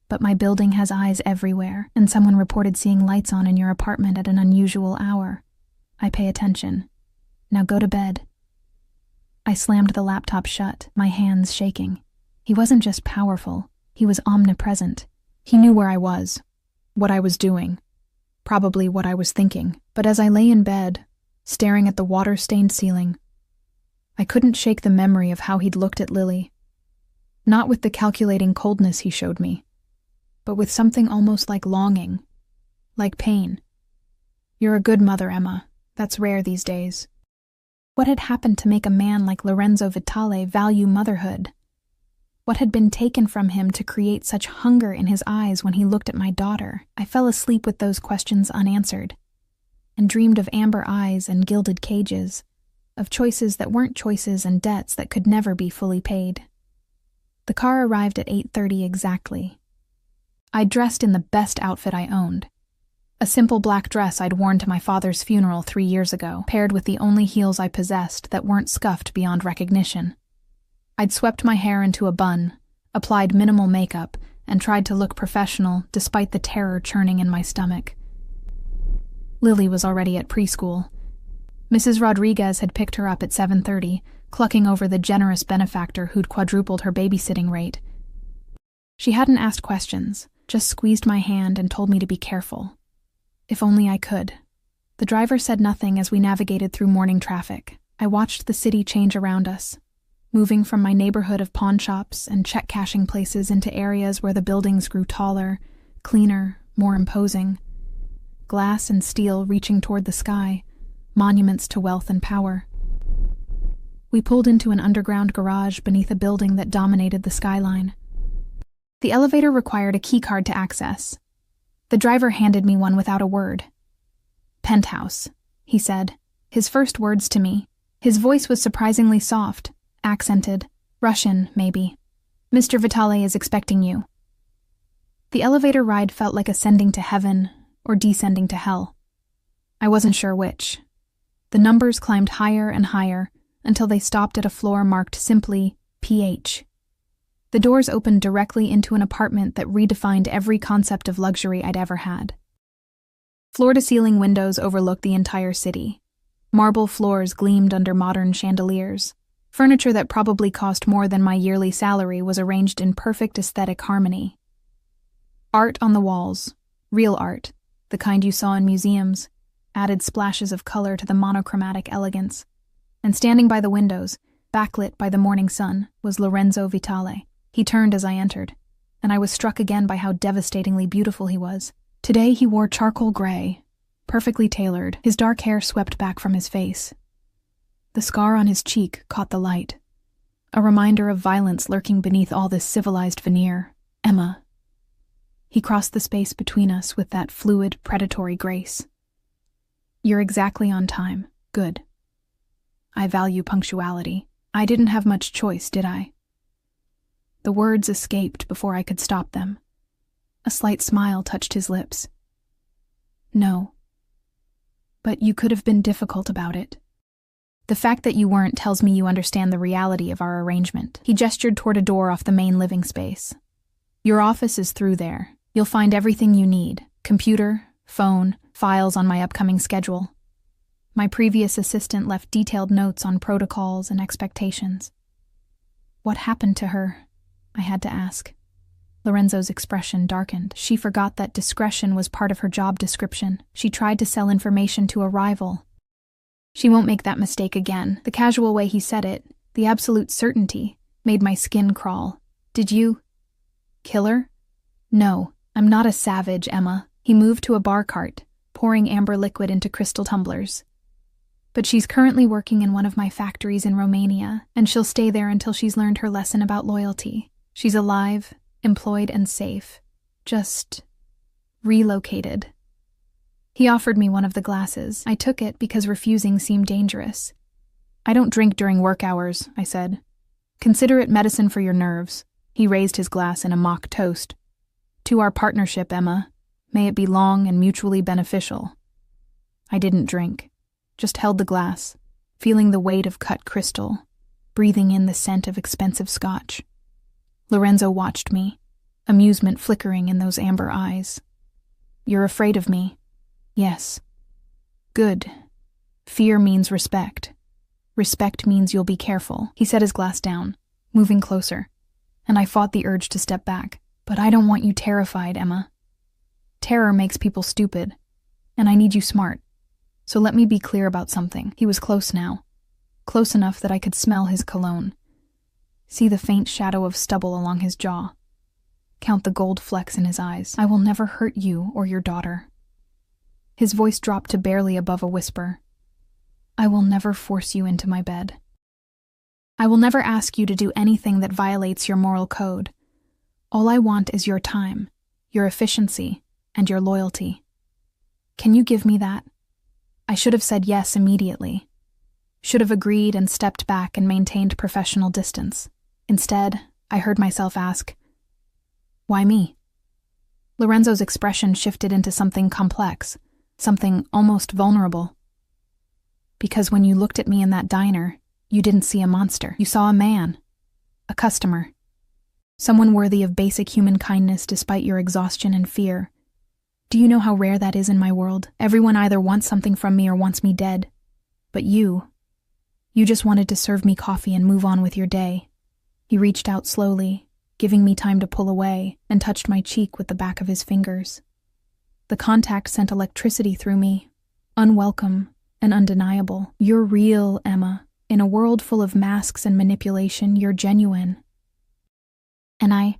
But my building has eyes everywhere, and someone reported seeing lights on in your apartment at an unusual hour. I pay attention. Now go to bed." I slammed the laptop shut, my hands shaking. He wasn't just powerful, he was omnipresent. He knew where I was, what I was doing, probably what I was thinking. But as I lay in bed, staring at the water-stained ceiling, I couldn't shake the memory of how he'd looked at Lily. Not with the calculating coldness he showed me, but with something almost like longing, like pain. "You're a good mother, Emma. That's rare these days." What had happened to make a man like Lorenzo Vitale value motherhood? What had been taken from him to create such hunger in his eyes when he looked at my daughter? I fell asleep with those questions unanswered, and dreamed of amber eyes and gilded cages, of choices that weren't choices and debts that could never be fully paid. The car arrived at 8:30 exactly. I dressed in the best outfit I owned. A simple black dress I'd worn to my father's funeral 3 years ago, paired with the only heels I possessed that weren't scuffed beyond recognition. I'd swept my hair into a bun, applied minimal makeup, and tried to look professional despite the terror churning in my stomach. Lily was already at preschool. Mrs. Rodriguez had picked her up at 7:30, clucking over the generous benefactor who'd quadrupled her babysitting rate. She hadn't asked questions, just squeezed my hand and told me to be careful. If only I could. The driver said nothing as we navigated through morning traffic. I watched the city change around us, moving from my neighborhood of pawn shops and check-cashing places into areas where the buildings grew taller, cleaner, more imposing. Glass and steel reaching toward the sky, monuments to wealth and power. We pulled into an underground garage beneath a building that dominated the skyline. The elevator required a keycard to access. The driver handed me one without a word. "Penthouse," he said, his first words to me. His voice was surprisingly soft, accented, Russian, maybe. "Mr. Vitale is expecting you." The elevator ride felt like ascending to heaven or descending to hell. I wasn't sure which. The numbers climbed higher and higher until they stopped at a floor marked simply PH. The doors opened directly into an apartment that redefined every concept of luxury I'd ever had. Floor-to-ceiling windows overlooked the entire city. Marble floors gleamed under modern chandeliers. Furniture that probably cost more than my yearly salary was arranged in perfect aesthetic harmony. Art on the walls, real art, the kind you saw in museums, added splashes of color to the monochromatic elegance. And standing by the windows, backlit by the morning sun, was Lorenzo Vitale. He turned as I entered, and I was struck again by how devastatingly beautiful he was. Today he wore charcoal gray, perfectly tailored, his dark hair swept back from his face. The scar on his cheek caught the light, a reminder of violence lurking beneath all this civilized veneer. Emma. He crossed the space between us with that fluid, predatory grace. You're exactly on time. Good. I value punctuality. I didn't have much choice, did I? The words escaped before I could stop them. A slight smile touched his lips. No. But you could have been difficult about it. The fact that you weren't tells me you understand the reality of our arrangement. He gestured toward a door off the main living space. Your office is through there. You'll find everything you need. Computer, phone, files on my upcoming schedule. My previous assistant left detailed notes on protocols and expectations. What happened to her? I had to ask. Lorenzo's expression darkened. She forgot that discretion was part of her job description. She tried to sell information to a rival. She won't make that mistake again. The casual way he said it, the absolute certainty, made my skin crawl. Did you kill her? No, I'm not a savage, Emma. He moved to a bar cart, pouring amber liquid into crystal tumblers. But she's currently working in one of my factories in Romania, and she'll stay there until she's learned her lesson about loyalty. She's alive, employed, and safe. Just relocated. He offered me one of the glasses. I took it because refusing seemed dangerous. I don't drink during work hours, I said. Consider it medicine for your nerves. He raised his glass in a mock toast. To our partnership, Emma. May it be long and mutually beneficial. I didn't drink, just held the glass, feeling the weight of cut crystal, breathing in the scent of expensive scotch. Lorenzo watched me, amusement flickering in those amber eyes. You're afraid of me? Yes. Good. Fear means respect. Respect means you'll be careful. He set his glass down, moving closer, and I fought the urge to step back. But I don't want you terrified, Emma. Terror makes people stupid, and I need you smart. So let me be clear about something. He was close now, close enough that I could smell his cologne, see the faint shadow of stubble along his jaw, count the gold flecks in his eyes. I will never hurt you or your daughter. His voice dropped to barely above a whisper. I will never force you into my bed. I will never ask you to do anything that violates your moral code. All I want is your time, your efficiency, and your loyalty. Can you give me that? I should have said yes immediately. Should have agreed and stepped back and maintained professional distance. Instead, I heard myself ask, why me? Lorenzo's expression shifted into something complex, something almost vulnerable. Because when you looked at me in that diner, you didn't see a monster. You saw a man, a customer. Someone worthy of basic human kindness despite your exhaustion and fear. Do you know how rare that is in my world? Everyone either wants something from me or wants me dead. But you just wanted to serve me coffee and move on with your day. He reached out slowly, giving me time to pull away, and touched my cheek with the back of his fingers. The contact sent electricity through me, unwelcome and undeniable. You're real, Emma. In a world full of masks and manipulation, you're genuine. And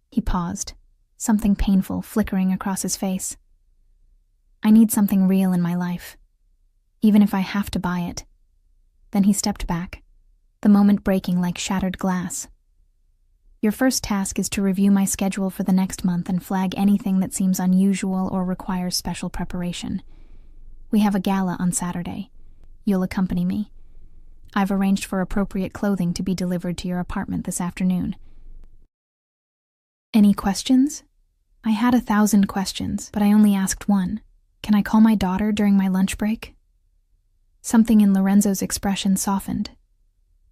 He paused, something painful flickering across his face. I need something real in my life, even if I have to buy it. Then he stepped back, the moment breaking like shattered glass. Your first task is to review my schedule for the next month and flag anything that seems unusual or requires special preparation. We have a gala on Saturday. You'll accompany me. I've arranged for appropriate clothing to be delivered to your apartment this afternoon. Any questions? I had 1,000 questions, but I only asked one. Can I call my daughter during my lunch break? Something in Lorenzo's expression softened.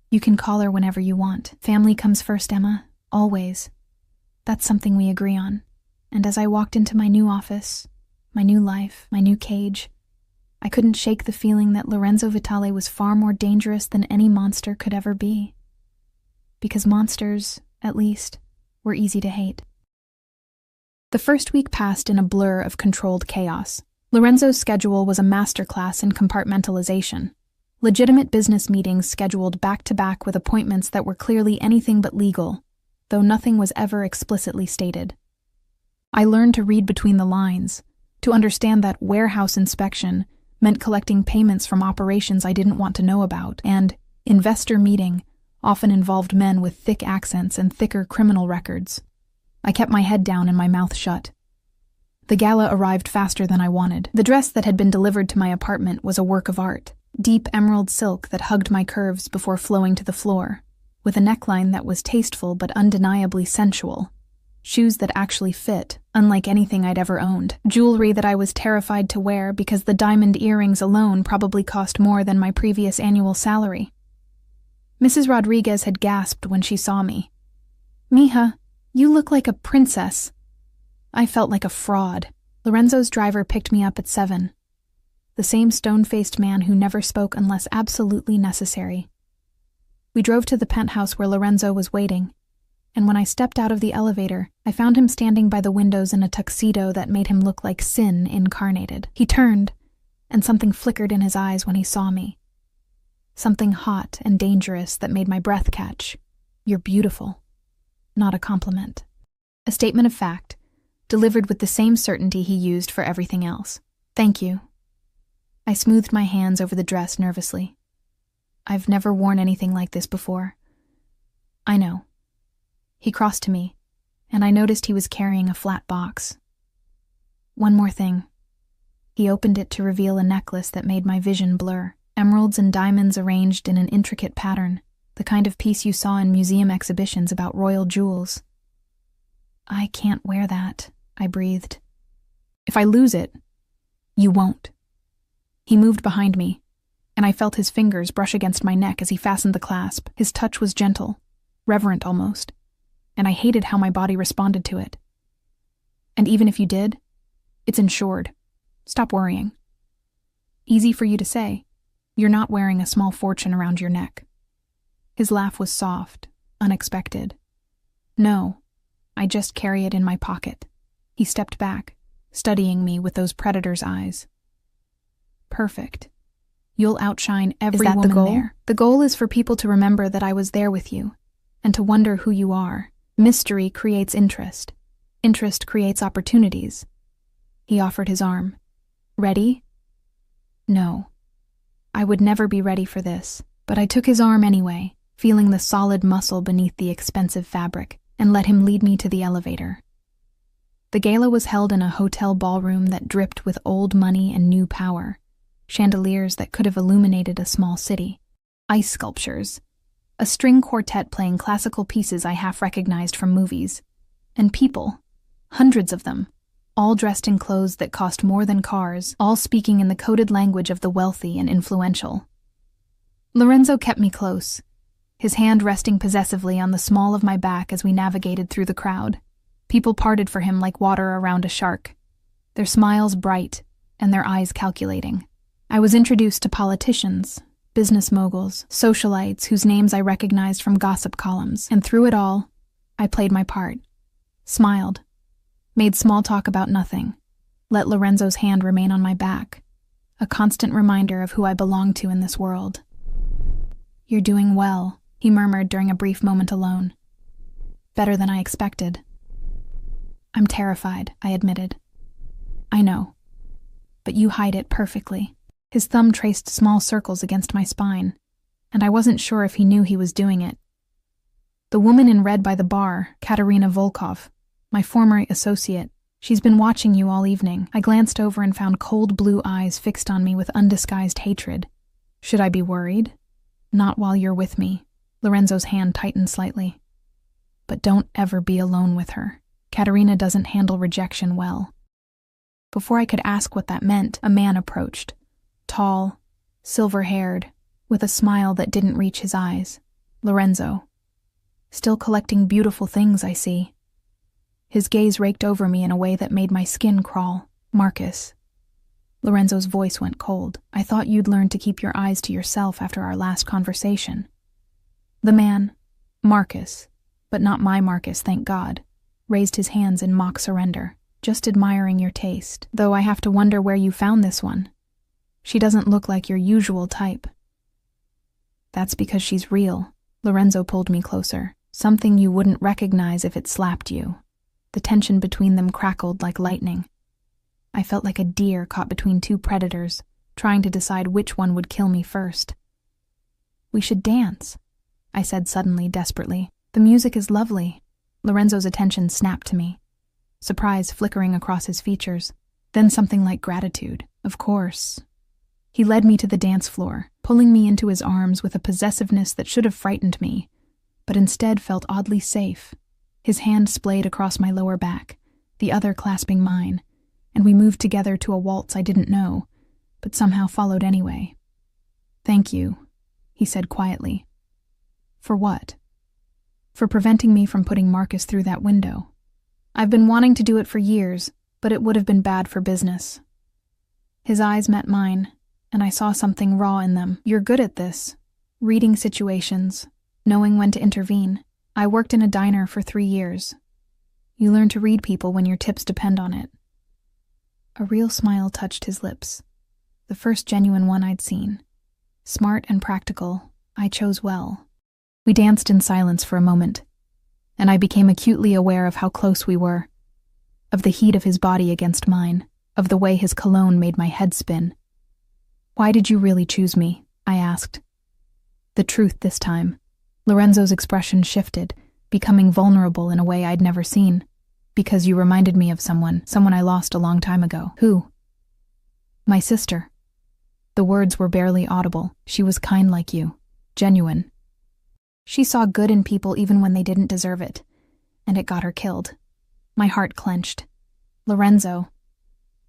You can call her whenever you want. Family comes first, Emma. Always. That's something we agree on. And as I walked into my new office, my new life, my new cage, I couldn't shake the feeling that Lorenzo Vitale was far more dangerous than any monster could ever be. Because monsters, at least, were easy to hate. The first week passed in a blur of controlled chaos. Lorenzo's schedule was a masterclass in compartmentalization. Legitimate business meetings scheduled back-to-back with appointments that were clearly anything but legal, though nothing was ever explicitly stated. I learned to read between the lines, to understand that warehouse inspection meant collecting payments from operations I didn't want to know about, and investor meeting often involved men with thick accents and thicker criminal records. I kept my head down and my mouth shut. The gala arrived faster than I wanted. The dress that had been delivered to my apartment was a work of art, deep emerald silk that hugged my curves before flowing to the floor, with a neckline that was tasteful but undeniably sensual, shoes that actually fit, unlike anything I'd ever owned, jewelry that I was terrified to wear because the diamond earrings alone probably cost more than my previous annual salary. Mrs. Rodriguez had gasped when she saw me. "Mija, you look like a princess." I felt like a fraud. Lorenzo's driver picked me up at 7. The same stone-faced man who never spoke unless absolutely necessary. We drove to the penthouse where Lorenzo was waiting, and when I stepped out of the elevator, I found him standing by the windows in a tuxedo that made him look like sin incarnated. He turned, and something flickered in his eyes when he saw me. Something hot and dangerous that made my breath catch. "You're beautiful." Not a compliment. A statement of fact, delivered with the same certainty he used for everything else. "Thank you." I smoothed my hands over the dress nervously. "I've never worn anything like this before." "I know." He crossed to me, and I noticed he was carrying a flat box. "One more thing." He opened it to reveal a necklace that made my vision blur. Emeralds and diamonds arranged in an intricate pattern, the kind of piece you saw in museum exhibitions about royal jewels. "I can't wear that," I breathed. "If I lose it, you won't." He moved behind me, and I felt his fingers brush against my neck as he fastened the clasp. His touch was gentle, reverent almost, and I hated how my body responded to it. "And even if you did, it's insured. Stop worrying." "Easy for you to say. You're not wearing a small fortune around your neck." His laugh was soft, unexpected. "No, I just carry it in my pocket." He stepped back, studying me with those predator's eyes. "Perfect. You'll outshine every woman there. The goal is for people to remember that I was there with you, and to wonder who you are. Mystery creates interest. Interest creates opportunities." He offered his arm. "Ready?" No. I would never be ready for this, but I took his arm anyway, feeling the solid muscle beneath the expensive fabric, and let him lead me to the elevator. The gala was held in a hotel ballroom that dripped with old money and new power, chandeliers that could have illuminated a small city, ice sculptures, a string quartet playing classical pieces I half recognized from movies, and people, hundreds of them, all dressed in clothes that cost more than cars, all speaking in the coded language of the wealthy and influential. Lorenzo kept me close, his hand resting possessively on the small of my back as we navigated through the crowd. People parted for him like water around a shark, their smiles bright and their eyes calculating. I was introduced to politicians, business moguls, socialites whose names I recognized from gossip columns, and through it all, I played my part, smiled, made small talk about nothing, let Lorenzo's hand remain on my back, a constant reminder of who I belonged to in this world. "You're doing well," he murmured during a brief moment alone. "Better than I expected." "I'm terrified," I admitted. "I know, but you hide it perfectly." His thumb traced small circles against my spine, and I wasn't sure if he knew he was doing it. "The woman in red by the bar, Katerina Volkov, my former associate, she's been watching you all evening." I glanced over and found cold blue eyes fixed on me with undisguised hatred. "Should I be worried?" "Not while you're with me." Lorenzo's hand tightened slightly. "But don't ever be alone with her. Katerina doesn't handle rejection well." Before I could ask what that meant, a man approached, tall, silver-haired, with a smile that didn't reach his eyes. "Lorenzo. Still collecting beautiful things, I see." His gaze raked over me in a way that made my skin crawl. "Marcus." Lorenzo's voice went cold. I thought you'd learn to keep your eyes to yourself after our last conversation. The man, Marcus, but not my Marcus, thank God, raised his hands in mock surrender. Just admiring your taste, though I have to wonder where you found this one. She doesn't look like your usual type. That's because she's real. Lorenzo pulled me closer. Something you wouldn't recognize if it slapped you. The tension between them crackled like lightning. I felt like a deer caught between two predators, trying to decide which one would kill me first. We should dance, I said suddenly, desperately. The music is lovely. Lorenzo's attention snapped to me, surprise flickering across his features, then something like gratitude. Of course. He led me to the dance floor, pulling me into his arms with a possessiveness that should have frightened me, but instead felt oddly safe. His hand splayed across my lower back, the other clasping mine, and we moved together to a waltz I didn't know, but somehow followed anyway. Thank you, he said quietly. For what? For preventing me from putting Marcus through that window. I've been wanting to do it for years, but it would have been bad for business. His eyes met mine, and I saw something raw in them. You're good at this. Reading situations, knowing when to intervene. I worked in a diner for 3 years. You learn to read people when your tips depend on it. A real smile touched his lips, the first genuine one I'd seen. Smart and practical, I chose well. We danced in silence for a moment, and I became acutely aware of how close we were, of the heat of his body against mine, of the way his cologne made my head spin. Why did you really choose me? I asked. The truth this time. Lorenzo's expression shifted, becoming vulnerable in a way I'd never seen. Because you reminded me of someone I lost a long time ago. Who? My sister. The words were barely audible. She was kind like you. Genuine. She saw good in people even when they didn't deserve it, and it got her killed. My heart clenched. Lorenzo.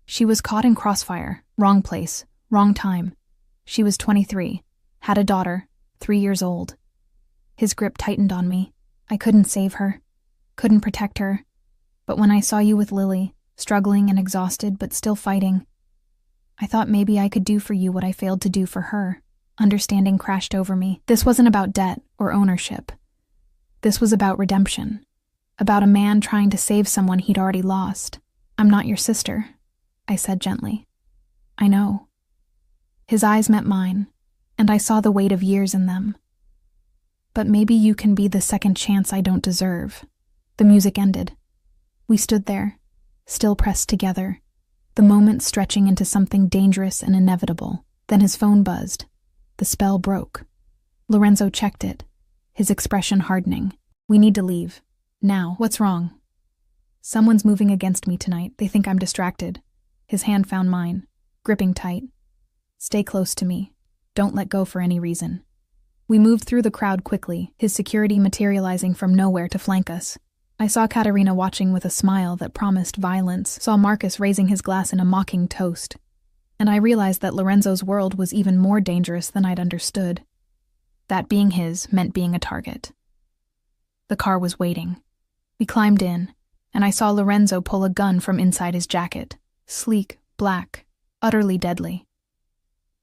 She was caught in crossfire, wrong place, wrong time. She was 23, had a daughter, 3 years old. His grip tightened on me. I couldn't save her, couldn't protect her. But when I saw you with Lily, struggling and exhausted but still fighting, I thought maybe I could do for you what I failed to do for her. Understanding crashed over me. This wasn't about debt or ownership. This was about redemption. About a man trying to save someone he'd already lost. I'm not your sister, I said gently. I know. His eyes met mine, and I saw the weight of years in them. But maybe you can be the second chance I don't deserve. The music ended. We stood there, still pressed together, the moment stretching into something dangerous and inevitable. Then his phone buzzed. The spell broke. Lorenzo checked it, his expression hardening. We need to leave. Now. What's wrong? Someone's moving against me tonight. They think I'm distracted. His hand found mine, gripping tight. Stay close to me. Don't let go for any reason. We moved through the crowd quickly, his security materializing from nowhere to flank us. I saw Katerina watching with a smile that promised violence, saw Marcus raising his glass in a mocking toast. And I realized that Lorenzo's world was even more dangerous than I'd understood. That being his meant being a target. The car was waiting. We climbed in, and I saw Lorenzo pull a gun from inside his jacket. Sleek, black, utterly deadly.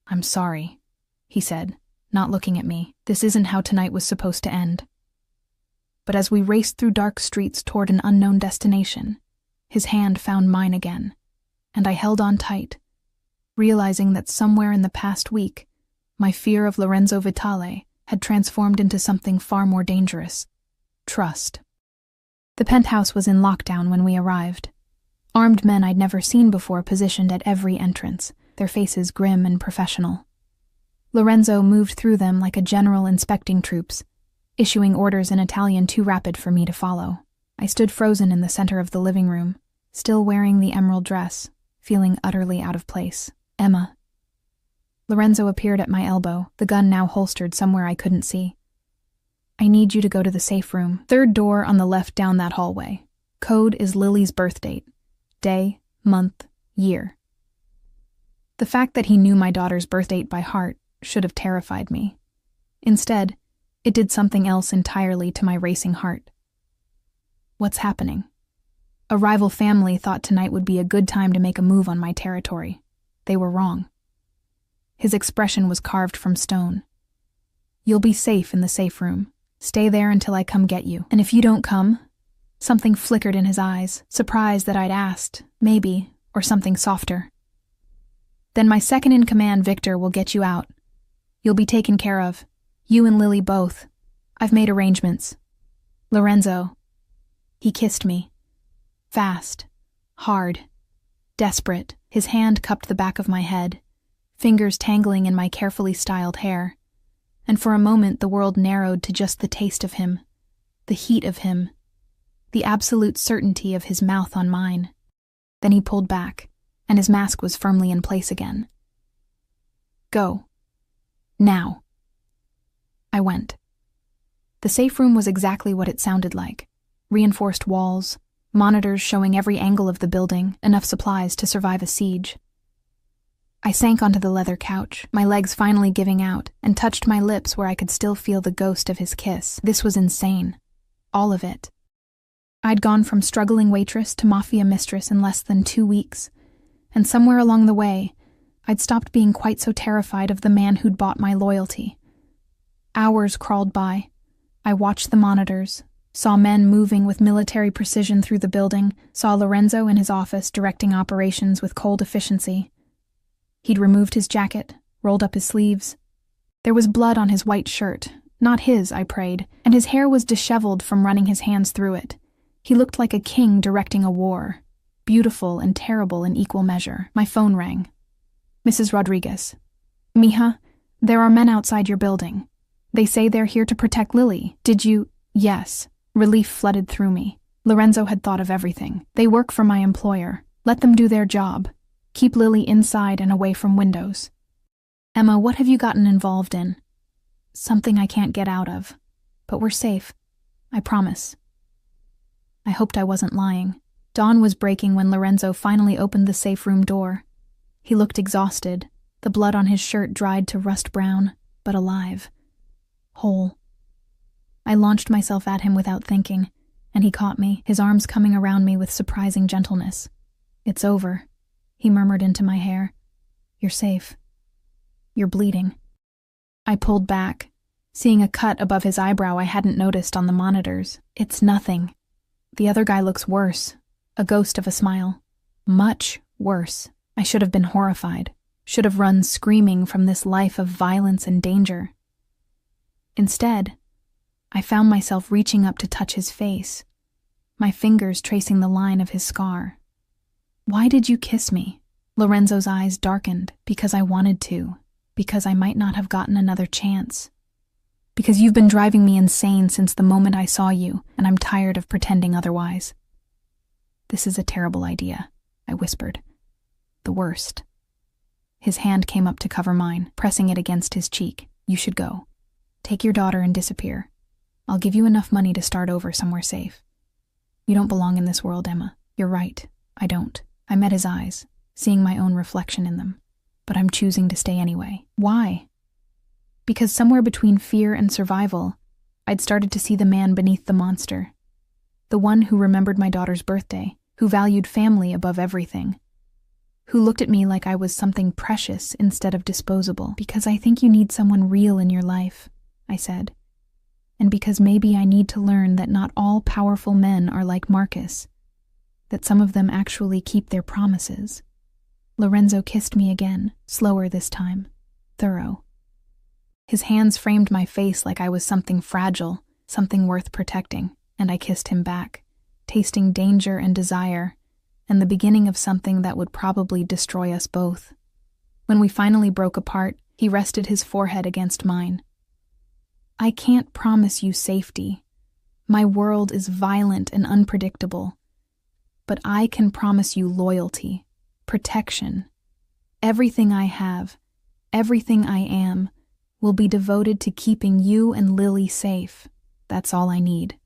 I'm sorry, he said, not looking at me. This isn't how tonight was supposed to end. But as we raced through dark streets toward an unknown destination, his hand found mine again, and I held on tight, realizing that somewhere in the past week, my fear of Lorenzo Vitale had transformed into something far more dangerous: trust. The penthouse was in lockdown when we arrived. Armed men I'd never seen before positioned at every entrance, their faces grim and professional. Lorenzo moved through them like a general inspecting troops, issuing orders in Italian too rapid for me to follow. I stood frozen in the center of the living room, still wearing the emerald dress, feeling utterly out of place. Emma. Lorenzo appeared at my elbow, the gun now holstered somewhere I couldn't see. I need you to go to the safe room. 3rd door on the left down that hallway. Code is Lily's birth date. Day, month, year. The fact that he knew my daughter's birth date by heart should have terrified me. Instead, it did something else entirely to my racing heart. What's happening? A rival family thought tonight would be a good time to make a move on my territory. They were wrong. His expression was carved from stone. "You'll be safe in the safe room. Stay there until I come get you. And if you don't come..." Something flickered in his eyes, surprised that I'd asked, maybe, or something softer. "Then my second-in-command, Victor, will get you out. You'll be taken care of. You and Lily both. I've made arrangements. Lorenzo." He kissed me. Fast, hard, desperate. His hand cupped the back of my head, fingers tangling in my carefully styled hair. And for a moment the world narrowed to just the taste of him, the heat of him, the absolute certainty of his mouth on mine. Then he pulled back, and his mask was firmly in place again. "Go. Now." I went. The safe room was exactly what it sounded like. Reinforced walls, monitors showing every angle of the building, enough supplies to survive a siege. I sank onto the leather couch, my legs finally giving out, and touched my lips where I could still feel the ghost of his kiss. This was insane. All of it. I'd gone from struggling waitress to Mafia mistress in less than 2 weeks, and somewhere along the way, I'd stopped being quite so terrified of the man who'd bought my loyalty. Hours crawled by. I watched the monitors, saw men moving with military precision through the building, saw Lorenzo in his office directing operations with cold efficiency. He'd removed his jacket, rolled up his sleeves. There was blood on his white shirt, not his, I prayed, and his hair was disheveled from running his hands through it. He looked like a king directing a war, beautiful and terrible in equal measure. My phone rang. "Mrs. Rodriguez. Mija, there are men outside your building. They say they're here to protect Lily. Did you..." "Yes." Relief flooded through me. Lorenzo had thought of everything. "They work for my employer. Let them do their job. Keep Lily inside and away from windows." "Emma, what have you gotten involved in?" "Something I can't get out of. But we're safe. I promise." I hoped I wasn't lying. Dawn was breaking when Lorenzo finally opened the safe room door. He looked exhausted, the blood on his shirt dried to rust brown, but alive. Whole. I launched myself at him without thinking, and he caught me, his arms coming around me with surprising gentleness. "It's over," he murmured into my hair. "You're safe. You're bleeding." I pulled back, seeing a cut above his eyebrow I hadn't noticed on the monitors. "It's nothing. The other guy looks worse, a ghost of a smile. Much worse." I should have been horrified, should have run screaming from this life of violence and danger. Instead, I found myself reaching up to touch his face, my fingers tracing the line of his scar. "Why did you kiss me?" Lorenzo's eyes darkened. "Because I wanted to. Because I might not have gotten another chance. Because you've been driving me insane since the moment I saw you, and I'm tired of pretending otherwise." "This is a terrible idea," I whispered. "The worst." His hand came up to cover mine, pressing it against his cheek. "You should go. Take your daughter and disappear. I'll give you enough money to start over somewhere safe. You don't belong in this world, Emma. You're right. I don't." I met his eyes, seeing my own reflection in them. "But I'm choosing to stay anyway." "Why?" Because somewhere between fear and survival, I'd started to see the man beneath the monster. The one who remembered my daughter's birthday, who valued family above everything, who looked at me like I was something precious instead of disposable. "Because I think you need someone real in your life," I said. "And because maybe I need to learn that not all powerful men are like Marcus, that some of them actually keep their promises." Lorenzo kissed me again, slower this time, thorough. His hands framed my face like I was something fragile, something worth protecting, and I kissed him back, tasting danger and desire, and the beginning of something that would probably destroy us both. When we finally broke apart, he rested his forehead against mine. "I can't promise you safety. My world is violent and unpredictable. But I can promise you loyalty, protection. Everything I have, everything I am, will be devoted to keeping you and Lily safe. That's all I need."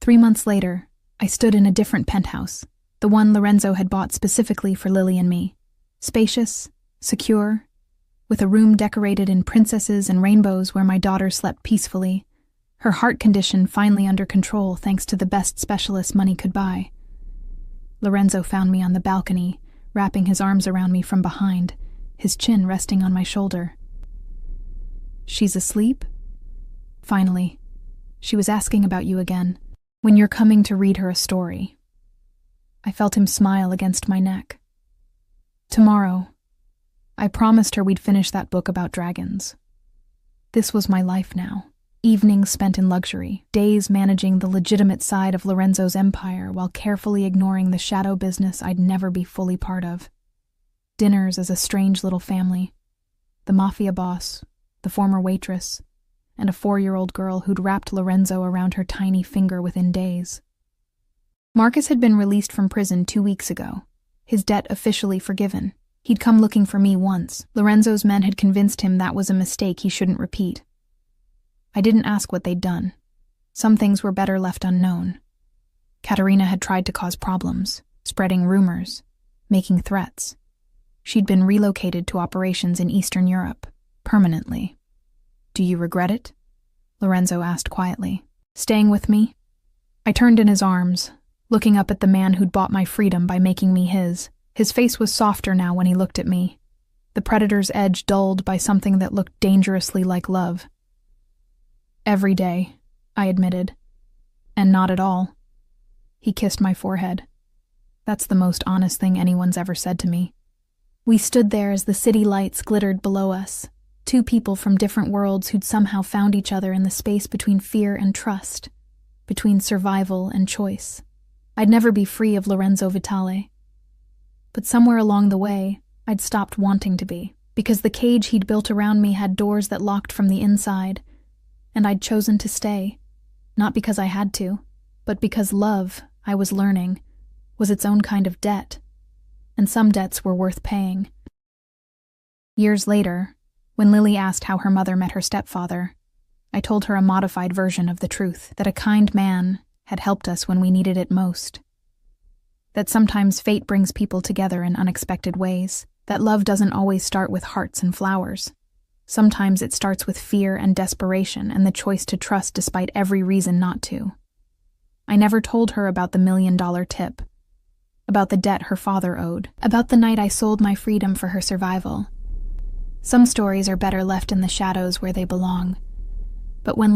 3 months later, I stood in a different penthouse, the one Lorenzo had bought specifically for Lily and me. Spacious, secure, with a room decorated in princesses and rainbows where my daughter slept peacefully, her heart condition finally under control thanks to the best specialist money could buy. Lorenzo found me on the balcony, wrapping his arms around me from behind, his chin resting on my shoulder. "She's asleep?" "Finally. She was asking about you again. When you're coming to read her a story." I felt him smile against my neck. "Tomorrow. I promised her we'd finish that book about dragons." This was my life now. Evenings spent in luxury, days managing the legitimate side of Lorenzo's empire while carefully ignoring the shadow business I'd never be fully part of. Dinners as a strange little family. The Mafia boss, the former waitress, and a 4-year-old girl who'd wrapped Lorenzo around her tiny finger within days. Marcus had been released from prison 2 weeks ago, his debt officially forgiven. He'd come looking for me once. Lorenzo's men had convinced him that was a mistake he shouldn't repeat. I didn't ask what they'd done. Some things were better left unknown. Katerina had tried to cause problems, spreading rumors, making threats. She'd been relocated to operations in Eastern Europe, permanently. "Do you regret it?" Lorenzo asked quietly. "Staying with me?" I turned in his arms, looking up at the man who'd bought my freedom by making me his. His face was softer now when he looked at me, the predator's edge dulled by something that looked dangerously like love. "Every day," I admitted. "And not at all." He kissed my forehead. That's the most honest thing anyone's ever said to me. We stood there as the city lights glittered below us, two people from different worlds who'd somehow found each other in the space between fear and trust, between survival and choice. I'd never be free of Lorenzo Vitale. But somewhere along the way, I'd stopped wanting to be, because the cage he'd built around me had doors that locked from the inside, and I'd chosen to stay, not because I had to, but because love, I was learning, was its own kind of debt, and some debts were worth paying. Years later, when Lily asked how her mother met her stepfather, I told her a modified version of the truth, that a kind man had helped us when we needed it most. That sometimes fate brings people together in unexpected ways, that love doesn't always start with hearts and flowers. Sometimes it starts with fear and desperation and the choice to trust despite every reason not to. I never told her about the $1 million tip, about the debt her father owed, about the night I sold my freedom for her survival. Some stories are better left in the shadows where they belong. But when